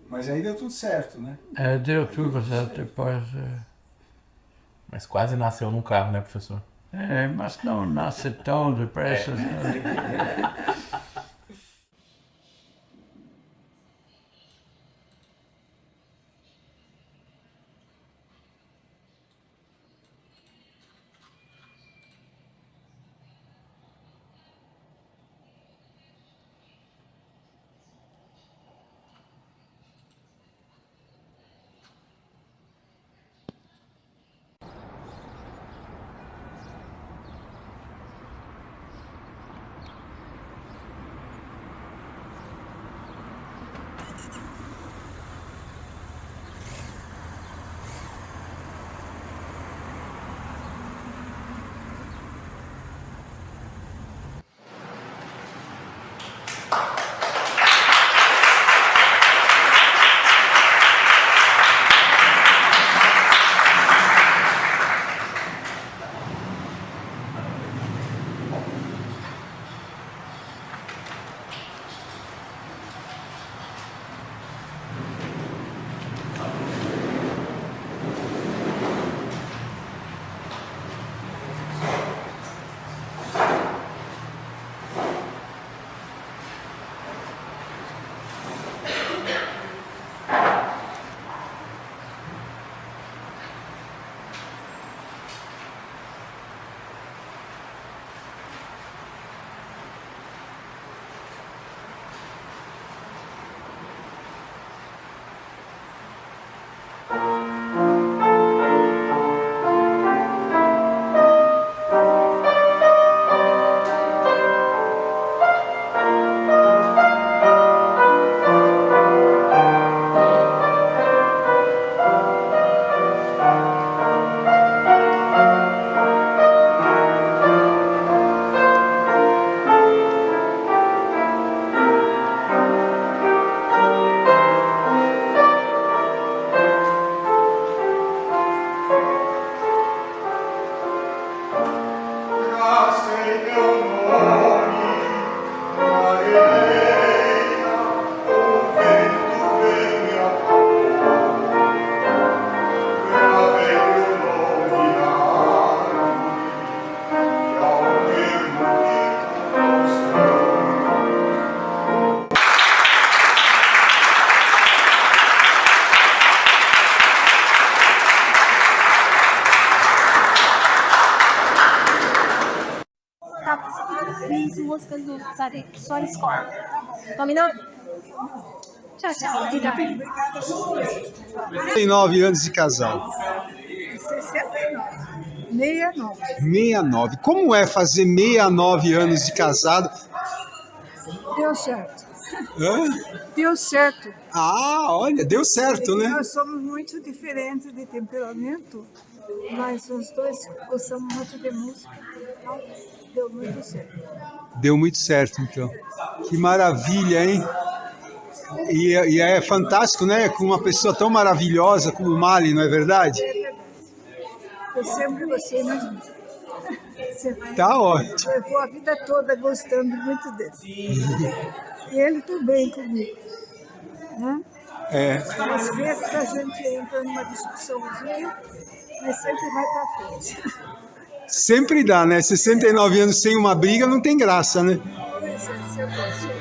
Mas aí deu tudo certo, né? Deu tudo certo depois. Mas quase nasceu num carro, né, professor? Mas não nasce tão depressa. Né? músicas do só na escola. Combinou? Tchau, tchau. Fica bem. 39 anos de casal. 69. 69. 69. Como é fazer 69 anos de casado? Deu certo. Hã? Deu certo. Ah, olha, deu certo, né? Nós somos muito diferentes de temperamento, mas os dois gostamos muito de música. Então, deu muito certo. Deu muito certo, então. Que maravilha, hein? E é fantástico, né? Com uma pessoa tão maravilhosa como o Mali, não é verdade? É verdade. Eu sempre gostei muito. Tá ótimo. Eu vou a vida toda gostando muito dele. E ele também comigo. Né? É. Às vezes a gente entra numa discussãozinha, mas sempre vai para frente. Sempre dá, né? 69 anos sem uma briga não tem graça, né? Pois é, se eu gosto.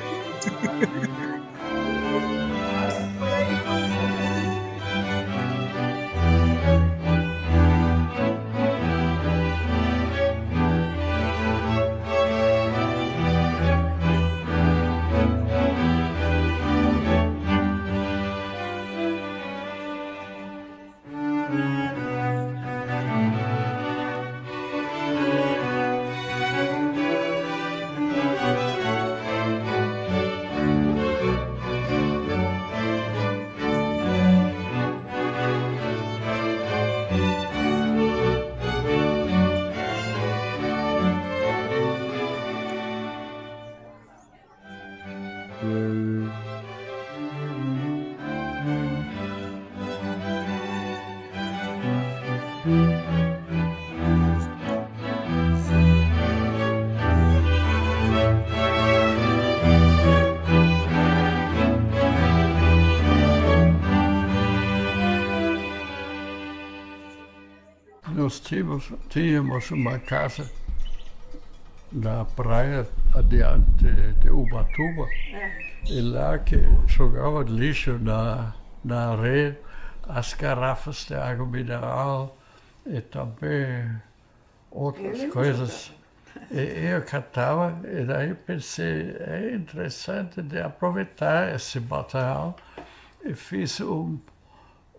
Nós tínhamos uma casa na praia adiante de Ubatuba, e lá que jogava lixo na areia, as garrafas de água mineral e também outras coisas. E eu catava, e daí pensei, é interessante de aproveitar esse material, e fiz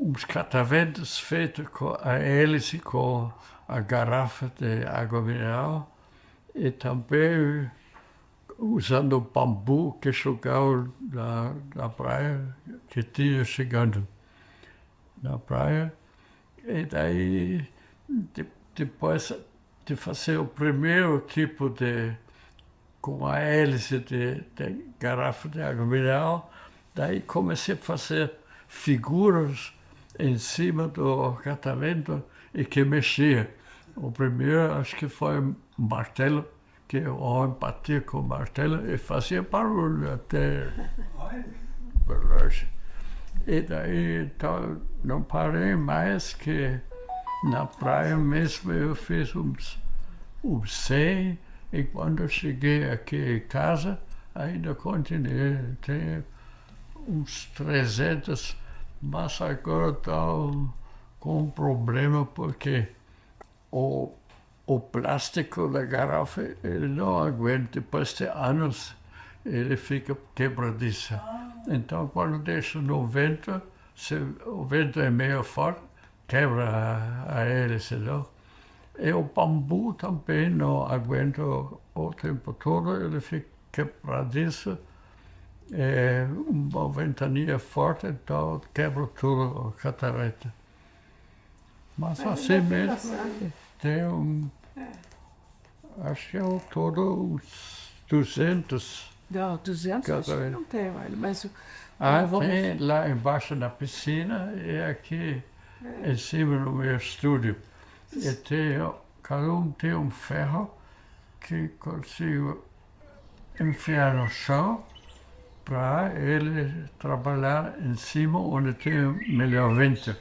uns cataventos feitos com a hélice, com a garrafa de água mineral, e também usando bambu que jogava na praia, que tinha chegando na praia. E daí, depois de fazer o primeiro tipo com a hélice de garrafa de água mineral, daí comecei a fazer figuras em cima do catavento e que mexia. O primeiro, acho que foi um martelo, que o homem batia com o martelo e fazia barulho até longe. E daí, então, não parei mais, que na praia mesmo eu fiz uns 100, e quando eu cheguei aqui em casa, ainda continuei. Tem uns 300, mas agora estou com um problema, porque o plástico da garrafa, ele não aguenta, depois de anos, ele fica quebradiço. Então, quando deixo no vento, se o vento é meio forte, quebra a hélice, não? E o bambu também não aguenta o tempo todo, ele fica quebradiço. É uma ventania forte, então quebra tudo o catavento. Mas assim mesmo, tem acho que é ao todo uns 200. Não, 200 acho que não tem, mas... Tem lá embaixo na piscina e aqui em cima no meu estúdio. E cada um tem um ferro que consigo enfiar no chão para ele trabalhar em cima onde tem melhor vento.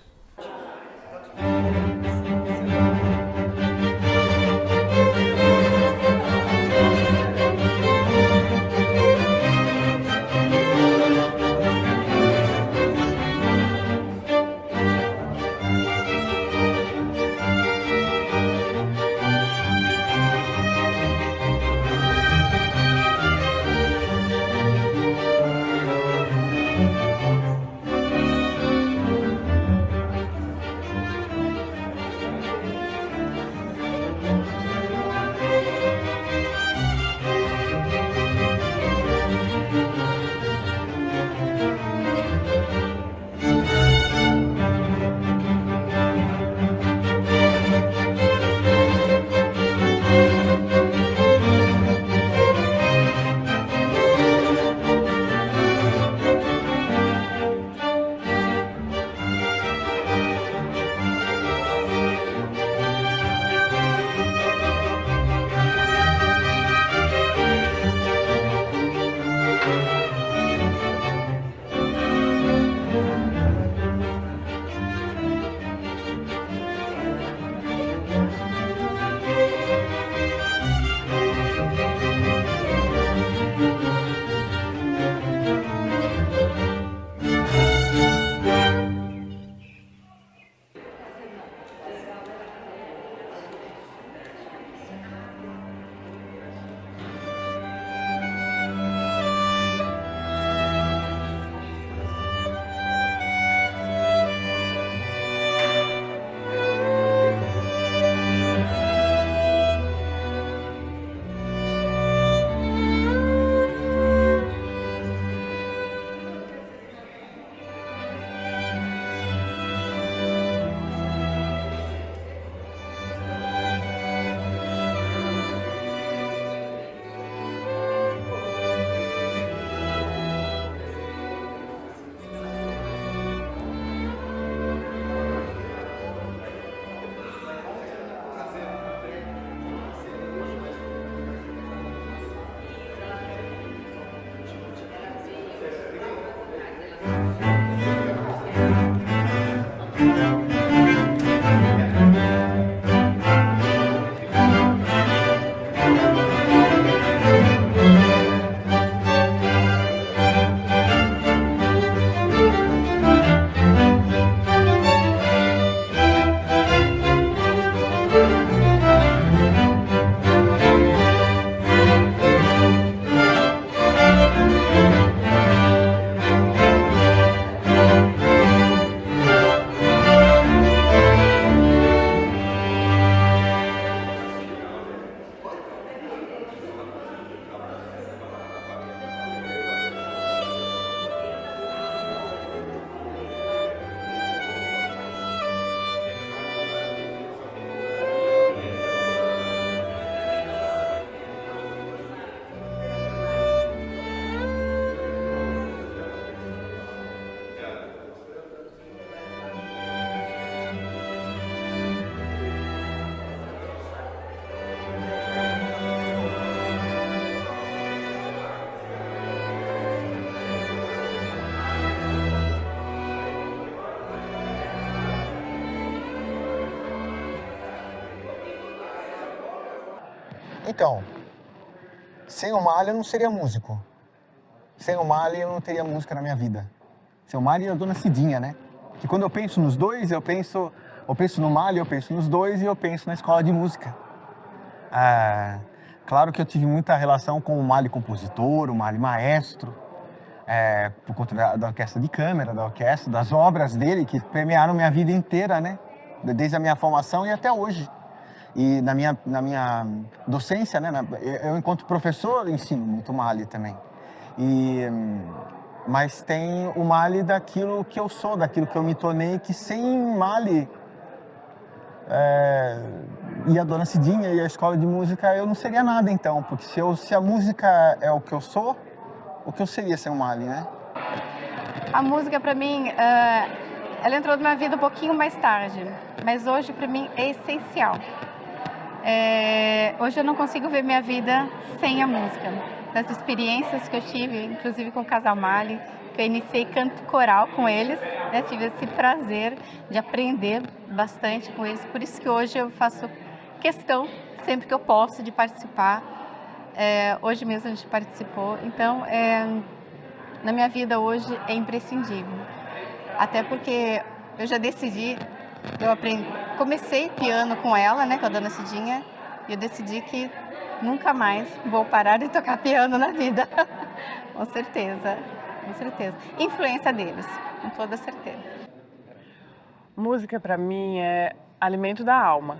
Então, sem o Mali eu não seria músico. Sem o Mali eu não teria música na minha vida. Sem o Mali e a Dona Cidinha, né? Que quando eu penso nos dois, eu penso no Mali, eu penso nos dois e eu penso na escola de música. Claro que eu tive muita relação com o Mali compositor, o Mali maestro, por conta da orquestra de câmara, da orquestra, das obras dele que permearam minha vida inteira, né? Desde a minha formação e até hoje. E na minha docência, né? Eu enquanto professor ensino muito Mali também. Mas tem o Mali daquilo que eu sou, daquilo que eu me tornei, que sem Mali e a Dona Cidinha e a escola de música eu não seria nada então, porque se a música é o que eu sou, o que eu seria sem o Mali, né? A música para mim, ela entrou na minha vida um pouquinho mais tarde, mas hoje para mim é essencial. Hoje eu não consigo ver minha vida sem a música. Das experiências que eu tive, inclusive com o Casal Mali, que eu iniciei canto coral com eles, né? Tive esse prazer de aprender bastante com eles, por isso que hoje eu faço questão, sempre que eu posso, de participar. Hoje mesmo a gente participou, então na minha vida hoje é imprescindível. Até porque eu já decidi, comecei piano com ela, né, com a Dona Cidinha, e eu decidi que nunca mais vou parar de tocar piano na vida. Com certeza, com certeza. Influência deles, com toda certeza. Música para mim é alimento da alma.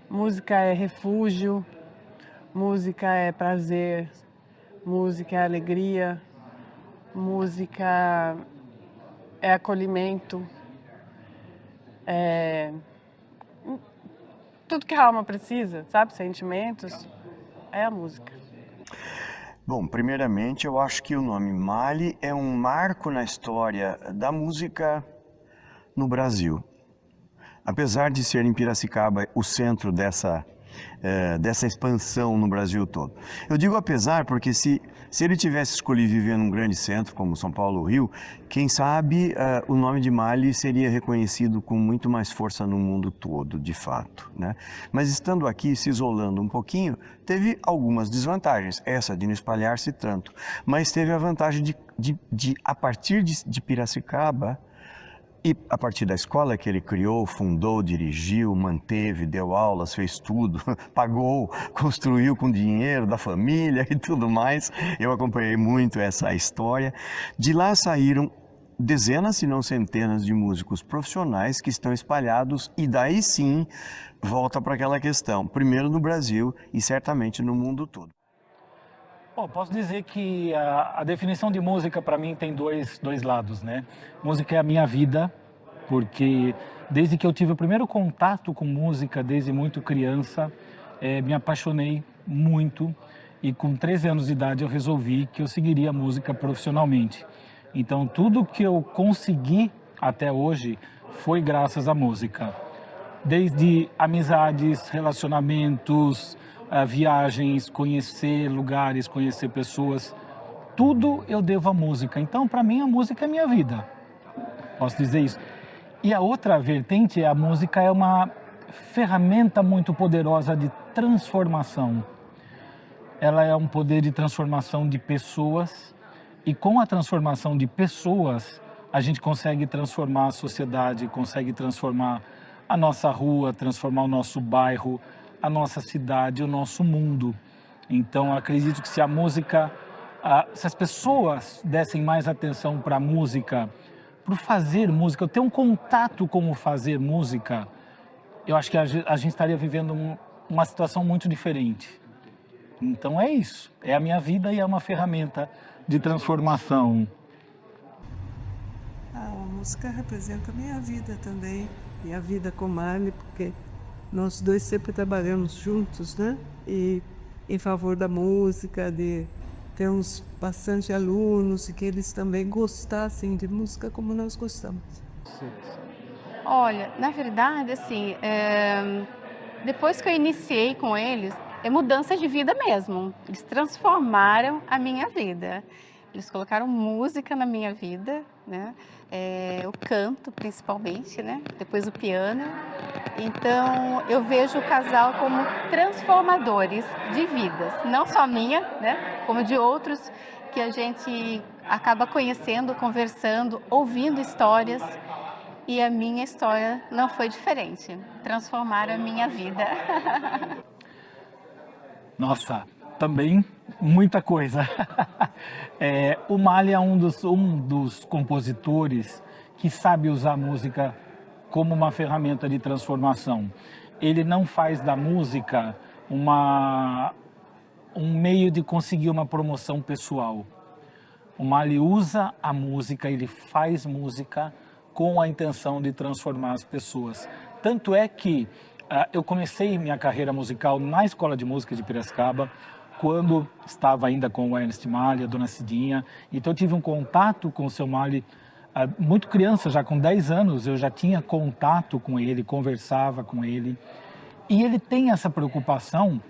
Música é refúgio, música é prazer, música é alegria, música é acolhimento, tudo que a alma precisa, sabe? Sentimentos, é a música. Bom, primeiramente eu acho que o nome Mali é um marco na história da música no Brasil. Apesar de ser em Piracicaba o centro dessa expansão no Brasil todo. Eu digo apesar porque se ele tivesse escolhido viver num grande centro como São Paulo ou Rio, quem sabe o nome de Mali seria reconhecido com muito mais força no mundo todo, de fato, né? Mas estando aqui, se isolando um pouquinho, teve algumas desvantagens, essa de não espalhar-se tanto, mas teve a vantagem de a partir de Piracicaba, e a partir da escola que ele criou, fundou, dirigiu, manteve, deu aulas, fez tudo, pagou, construiu com dinheiro da família e tudo mais. Eu acompanhei muito essa história. De lá saíram dezenas, se não centenas de músicos profissionais que estão espalhados e daí sim volta para aquela questão, primeiro no Brasil e certamente no mundo todo. Bom, posso dizer que a definição de música para mim tem dois lados, né? Música é a minha vida, porque desde que eu tive o primeiro contato com música, desde muito criança, me apaixonei muito e com 13 anos de idade eu resolvi que eu seguiria a música profissionalmente. Então tudo que eu consegui até hoje foi graças à música. Desde amizades, relacionamentos, viagens, conhecer lugares, conhecer pessoas, tudo eu devo à música. Então, para mim, a música é minha vida. Posso dizer isso. E a outra vertente, a música é uma ferramenta muito poderosa de transformação. Ela é um poder de transformação de pessoas e com a transformação de pessoas, a gente consegue transformar a sociedade, consegue transformar a nossa rua, transformar o nosso bairro, a nossa cidade, o nosso mundo. Então, acredito que se a música, se as pessoas dessem mais atenção para a música, para fazer música, ter um contato com o fazer música, eu acho que a gente estaria vivendo uma situação muito diferente. Então é isso, é a minha vida e é uma ferramenta de transformação. A música representa a minha vida também, e a vida com Mali, porque nós dois sempre trabalhamos juntos, né? E em favor da música, de termos bastante alunos e que eles também gostassem de música como nós gostamos. Olha, na verdade, assim, depois que eu iniciei com eles, é mudança de vida mesmo. Eles transformaram a minha vida. Eles colocaram música na minha vida, né? O canto, principalmente, né? Depois o piano. Então, eu vejo o casal como transformadores de vidas, não só minha, né? Como de outros que a gente acaba conhecendo, conversando, ouvindo histórias. E a minha história não foi diferente. Transformaram a minha vida. Nossa, também muita coisa. O Mali é um dos compositores que sabe usar a música como uma ferramenta de transformação. Ele não faz da música um meio de conseguir uma promoção pessoal. O Mali usa a música, ele faz música com a intenção de transformar as pessoas. Tanto é que eu comecei minha carreira musical na Escola de Música de Piracicaba, quando estava ainda com o Ernest Mali, a Dona Cidinha. Então eu tive um contato com o seu Mali muito criança, já com 10 anos, eu já tinha contato com ele, conversava com ele. E ele tem essa preocupação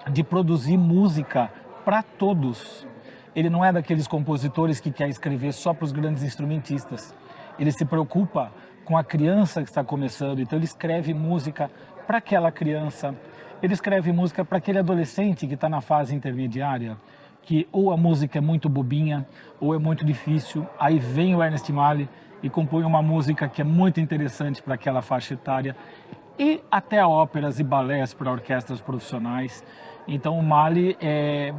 de produzir música para todos. Ele não é daqueles compositores que quer escrever só para os grandes instrumentistas. Ele se preocupa com a criança que está começando, então ele escreve música para aquela criança, ele escreve música para aquele adolescente que está na fase intermediária, que ou a música é muito bobinha, ou é muito difícil, aí vem o Ernest Mali e compõe uma música que é muito interessante para aquela faixa etária, e até óperas e balés para orquestras profissionais. Então o Mali é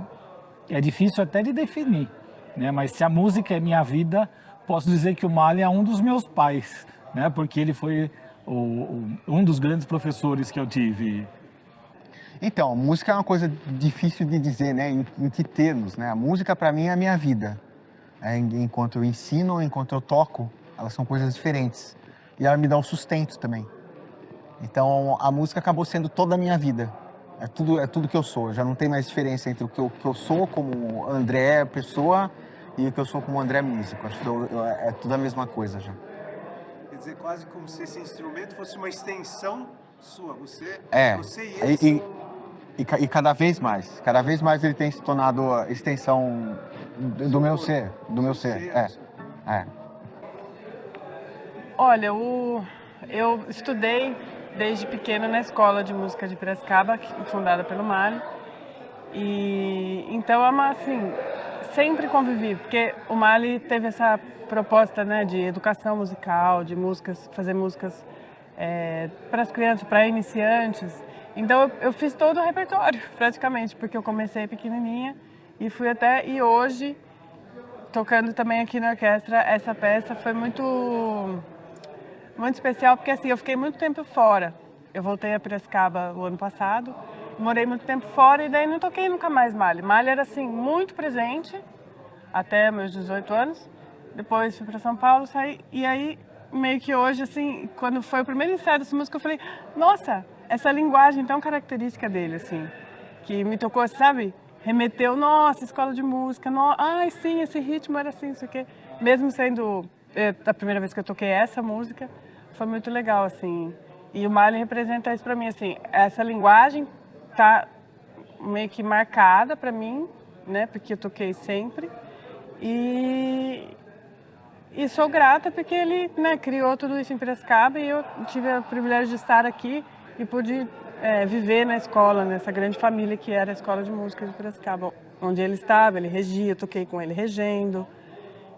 difícil até de definir, né? Mas se a música é minha vida, posso dizer que o Mali é um dos meus pais, né? Porque ele foi um dos grandes professores que eu tive. Então, música é uma coisa difícil de dizer, né? Em que termos, né? A música para mim é a minha vida. Enquanto eu ensino, enquanto eu toco, elas são coisas diferentes. E ela me dá um sustento também. Então, a música acabou sendo toda a minha vida. É tudo que eu sou. Já não tem mais diferença entre o que eu sou como André pessoa e o que eu sou como André músico. Acho que é tudo a mesma coisa já. Quer dizer, quase como se esse instrumento fosse uma extensão sua. Você e ele E cada vez mais ele tem se tornado a extensão do meu ser, Olha, eu estudei desde pequena na Escola de Música de Piracicaba, fundada pelo Mali. E então assim, sempre convivi, porque o Mali teve essa proposta, né, de educação musical, de músicas, fazer músicas para as crianças, para iniciantes. Então eu fiz todo o repertório, praticamente, porque eu comecei pequenininha e fui e hoje, tocando também aqui na orquestra, essa peça foi muito especial, porque assim, eu fiquei muito tempo fora. Eu voltei a Piracicaba o ano passado, morei muito tempo fora e daí não toquei nunca mais Mali. Mali era assim, muito presente, até meus 18 anos. Depois fui para São Paulo, saí, e aí meio que hoje, assim, quando foi o primeiro ensaio dessa música, eu falei, nossa, essa linguagem tão característica dele, assim, que me tocou, sabe? Remeteu, nossa, escola de música, ai sim, esse ritmo era assim, isso aqui. Mesmo sendo a primeira vez que eu toquei essa música, foi muito legal, assim. E o Mali representa isso pra mim, assim, essa linguagem tá meio que marcada pra mim, né, porque eu toquei sempre. E sou grata porque ele, né, criou tudo isso em Piracicaba e eu tive o privilégio de estar aqui e pude viver na escola, nessa grande família que era a Escola de Música de Piracicaba, onde ele estava, ele regia, eu toquei com ele regendo.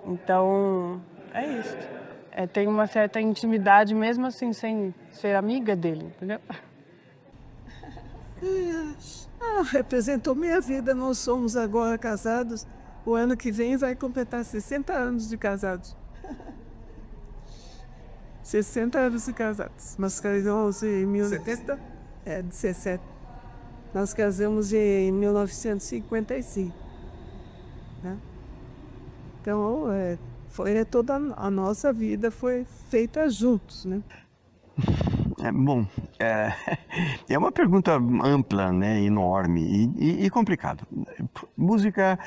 Então, é isso. Tem uma certa intimidade, mesmo assim, sem ser amiga dele, entendeu? Representou minha vida. Nós somos agora casados. O ano que vem vai completar 60 anos de casados. 60 anos de casados. Nós casamos em 70? 17. Nós casamos em 1955. Né? Então, toda a nossa vida foi feita juntos, né? Bom, é uma pergunta ampla, né, enorme e complicada. Música,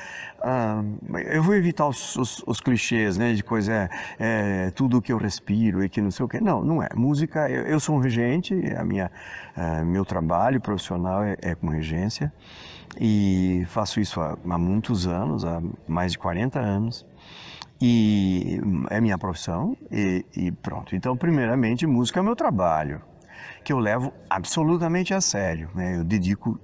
eu vou evitar os clichês, né, de coisa tudo que eu respiro e que não sei o quê. Não, não é. Música, eu sou um regente, meu trabalho profissional é com regência e faço isso há muitos anos, há mais de 40 anos. E é minha profissão e pronto. Então, primeiramente, música é meu trabalho, que eu levo absolutamente a sério, né? Eu dedico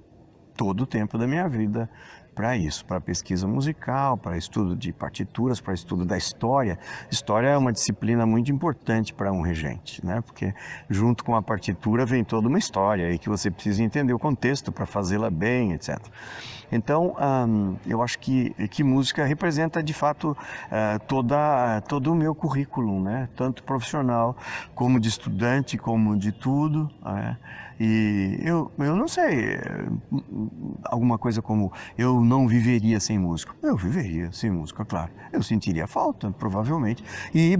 todo o tempo da minha vida para isso, para pesquisa musical, para estudo de partituras, para estudo da história. História é uma disciplina muito importante para um regente, né? Porque junto com a partitura vem toda uma história e que você precisa entender o contexto para fazê-la bem, etc. Então, eu acho que música representa, de fato, todo o meu currículo, né? Tanto profissional, como de estudante, como de tudo. E eu não sei, alguma coisa como eu não viveria sem música. Eu viveria sem música, claro. Eu sentiria falta, provavelmente, e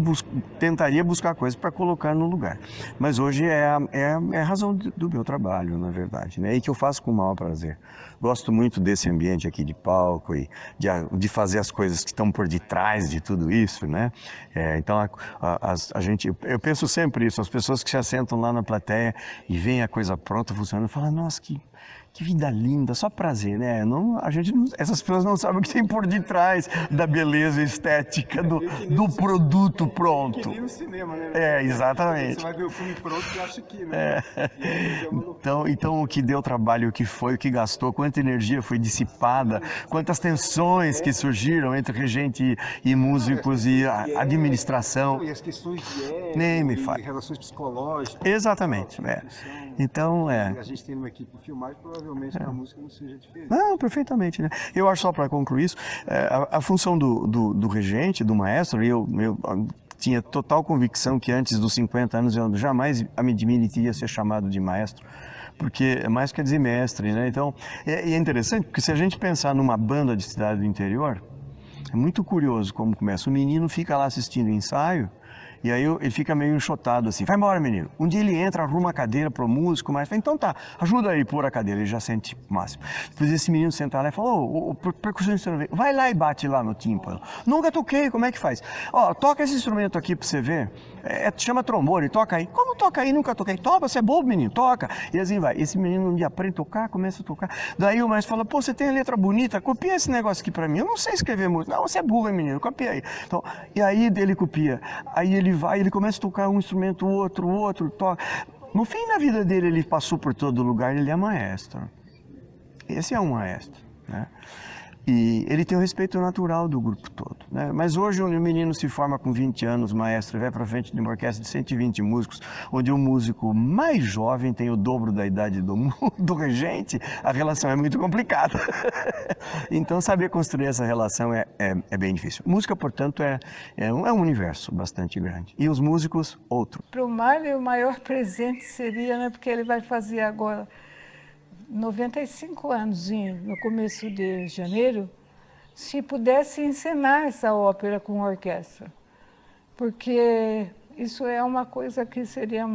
tentaria buscar coisas para colocar no lugar. Mas hoje é a razão do meu trabalho, na verdade, né? E que eu faço com o maior prazer. Gosto muito desse ambiente aqui de palco e de fazer as coisas que estão por detrás de tudo isso, né? Então, eu penso sempre isso, as pessoas que se assentam lá na plateia e veem a coisa pronta, funcionando, falam, nossa, que vida linda, só prazer, né? Essas pessoas não sabem o que tem por detrás da beleza estética do produto pronto. Que nem no cinema, né? Exatamente. Você vai ver o filme pronto e acha que, né? Então, o que deu trabalho, o que foi, o que gastou, quanta energia foi dissipada, quantas tensões que surgiram entre regente e músicos e administração. E as questões de Nem me fale. relações psicológicas. Exatamente. Então, A gente tem uma equipe de filmagem, provavelmente a música não seja diferente. Não, perfeitamente, né? Eu acho, só para concluir isso, a função do regente, do maestro, eu tinha total convicção que antes dos 50 anos eu jamais me admitiria ser chamado de maestro, porque mais quer dizer mestre, né? Então, é interessante, porque se a gente pensar numa banda de cidade do interior, é muito curioso como começa. O menino fica lá assistindo o ensaio, e aí ele fica meio enxotado assim, vai embora menino. Um dia ele entra, arruma a cadeira pro músico, mas fala, então tá, ajuda aí a pôr a cadeira, ele já sente o máximo. Depois esse menino senta lá e fala, o percussionista, vai lá e bate lá no tímpano. Nunca toquei, como é que faz? Toca esse instrumento aqui pra você ver, chama trombone, toca aí. Como toca aí? Nunca toquei. Toca, você é bobo menino, toca. E assim vai. Esse menino um dia aprende a tocar, começa a tocar. Daí o maestro fala, pô, você tem a letra bonita, copia esse negócio aqui pra mim. Eu não sei escrever música. Não, você é burro, menino, copia aí. Então, e aí ele copia. Aí ele começa a tocar um instrumento, o outro, toca. No fim da vida dele, ele passou por todo lugar, ele é maestro. Esse é um maestro, né? E ele tem o respeito natural do grupo todo, né? Mas hoje um menino se forma com 20 anos, maestro, e vai para frente de uma orquestra de 120 músicos, onde o músico mais jovem tem o dobro da idade do regente, a relação é muito complicada. Então saber construir essa relação é bem difícil. Música, portanto, é um universo bastante grande. E os músicos, outro. Para o Mário, o maior presente seria, né, porque ele vai fazer agora 95 anos, no começo de janeiro, se pudesse encenar essa ópera com orquestra. Porque isso é uma coisa que seria,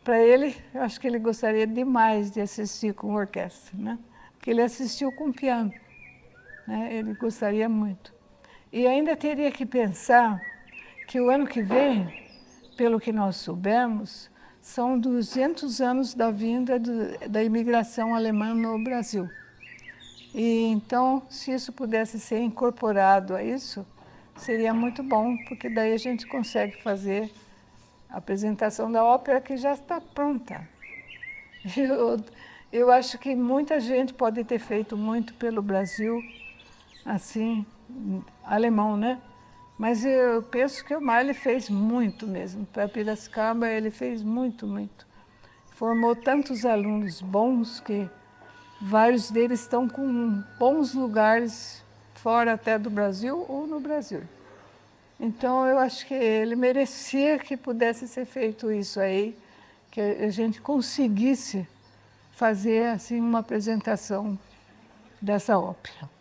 para ele, eu acho que ele gostaria demais de assistir com orquestra, né? Porque ele assistiu com piano, né? Ele gostaria muito. E ainda teria que pensar que o ano que vem, pelo que nós soubemos, são 200 anos da vinda da imigração alemã no Brasil. E então, se isso pudesse ser incorporado a isso, seria muito bom, porque daí a gente consegue fazer a apresentação da ópera que já está pronta. Eu acho que muita gente pode ter feito muito pelo Brasil, assim, alemão, né? Mas eu penso que o Mário fez muito mesmo. Para Piracicaba ele fez muito, muito. Formou tantos alunos bons que vários deles estão com bons lugares fora até do Brasil ou no Brasil. Então eu acho que ele merecia que pudesse ser feito isso aí, que a gente conseguisse fazer assim uma apresentação dessa ópera.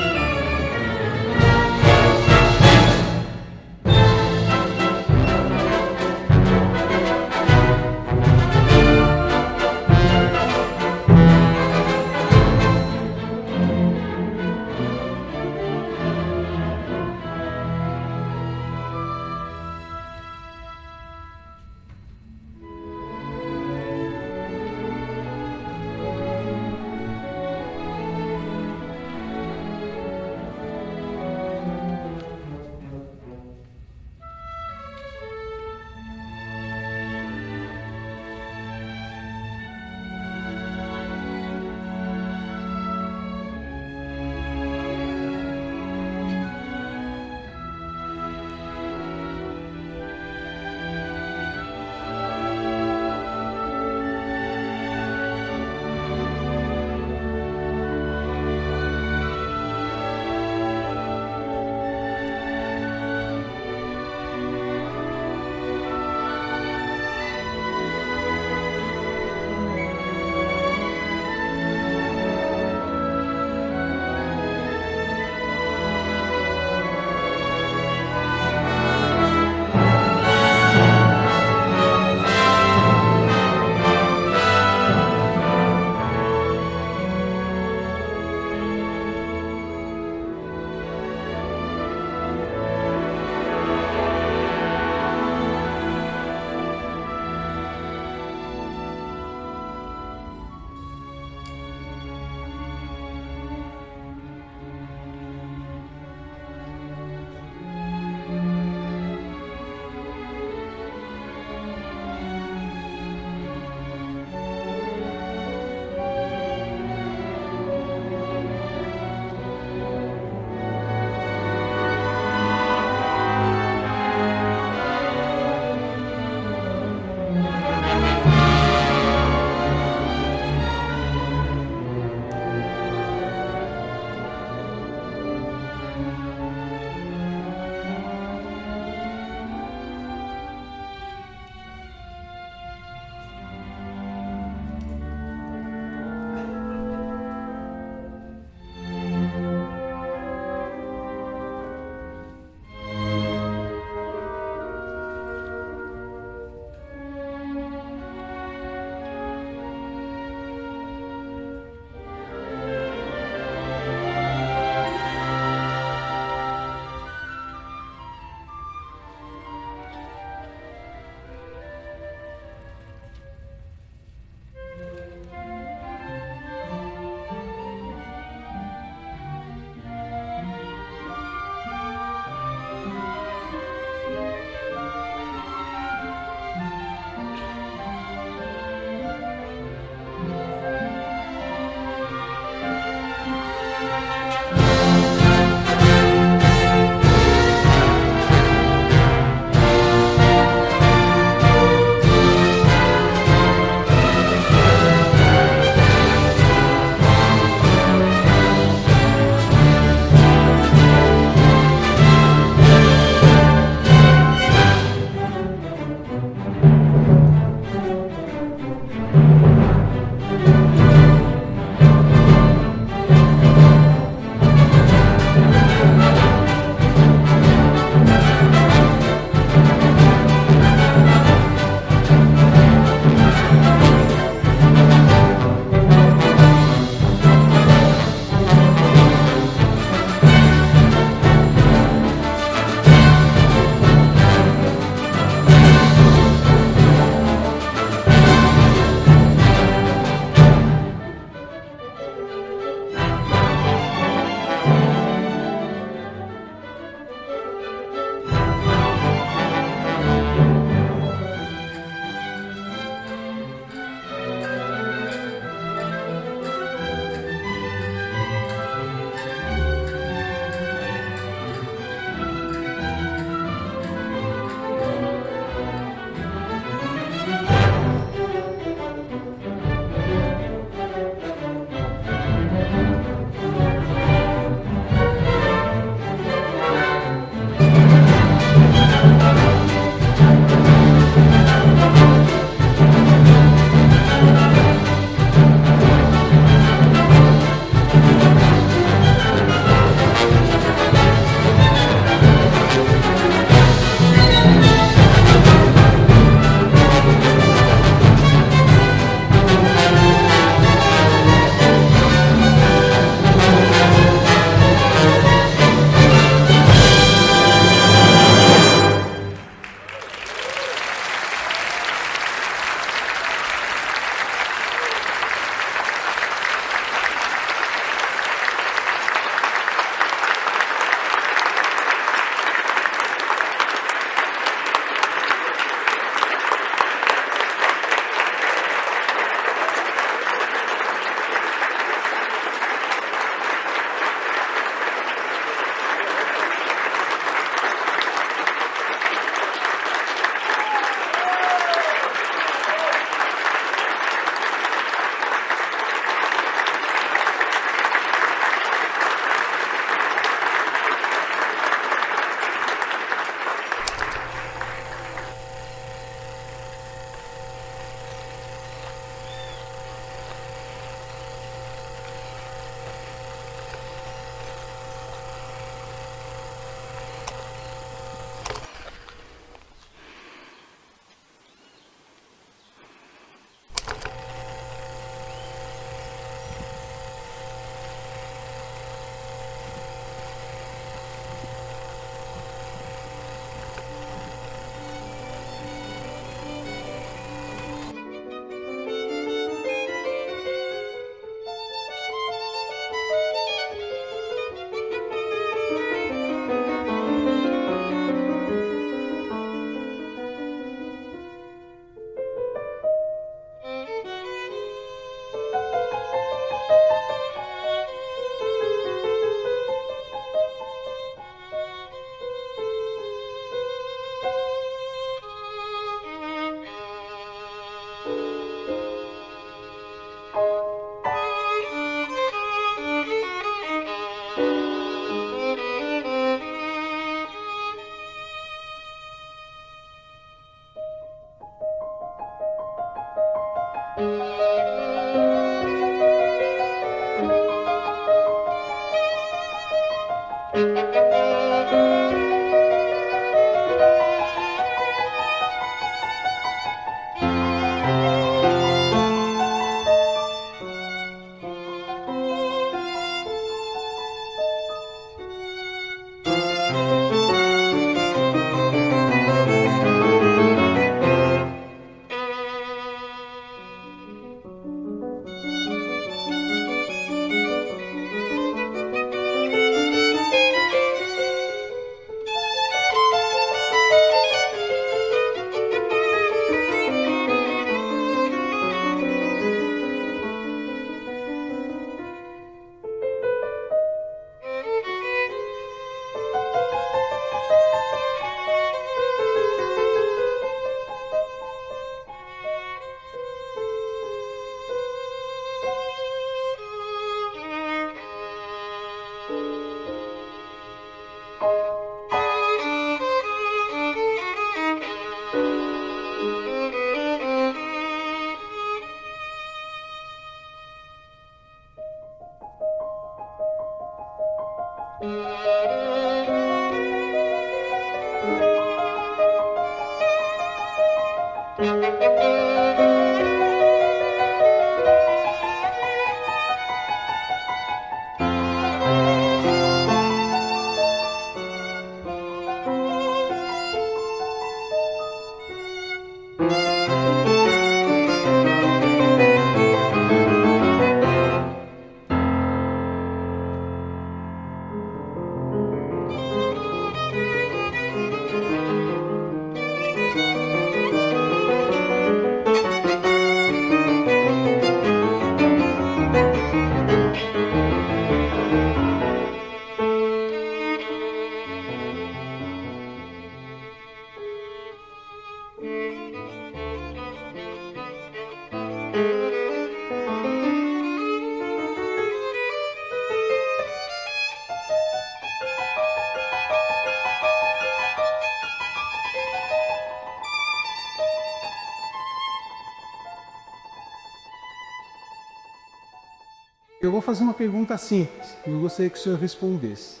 Eu vou fazer uma pergunta simples e eu gostaria que o senhor respondesse.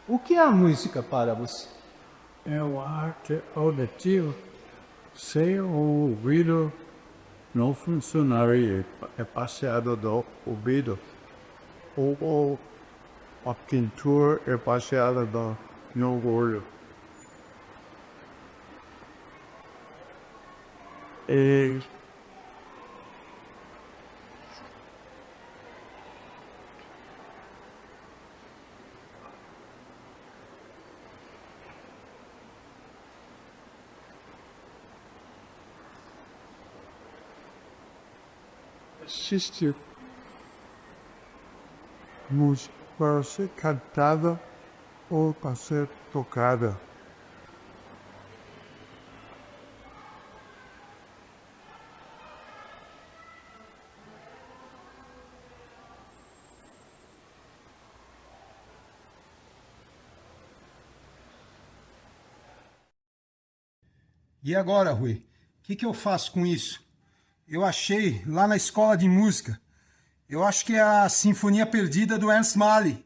O que é a música para você? É uma arte auditiva. Sem o ouvido não funcionaria. É passeado do ouvido. Ou a pintura é passeada no olho. E existe música para ser cantada ou para ser tocada. E agora, Rui? O que eu faço com isso? Eu achei lá na escola de música. Eu acho que é a Sinfonia Perdida do Ernst Mahler.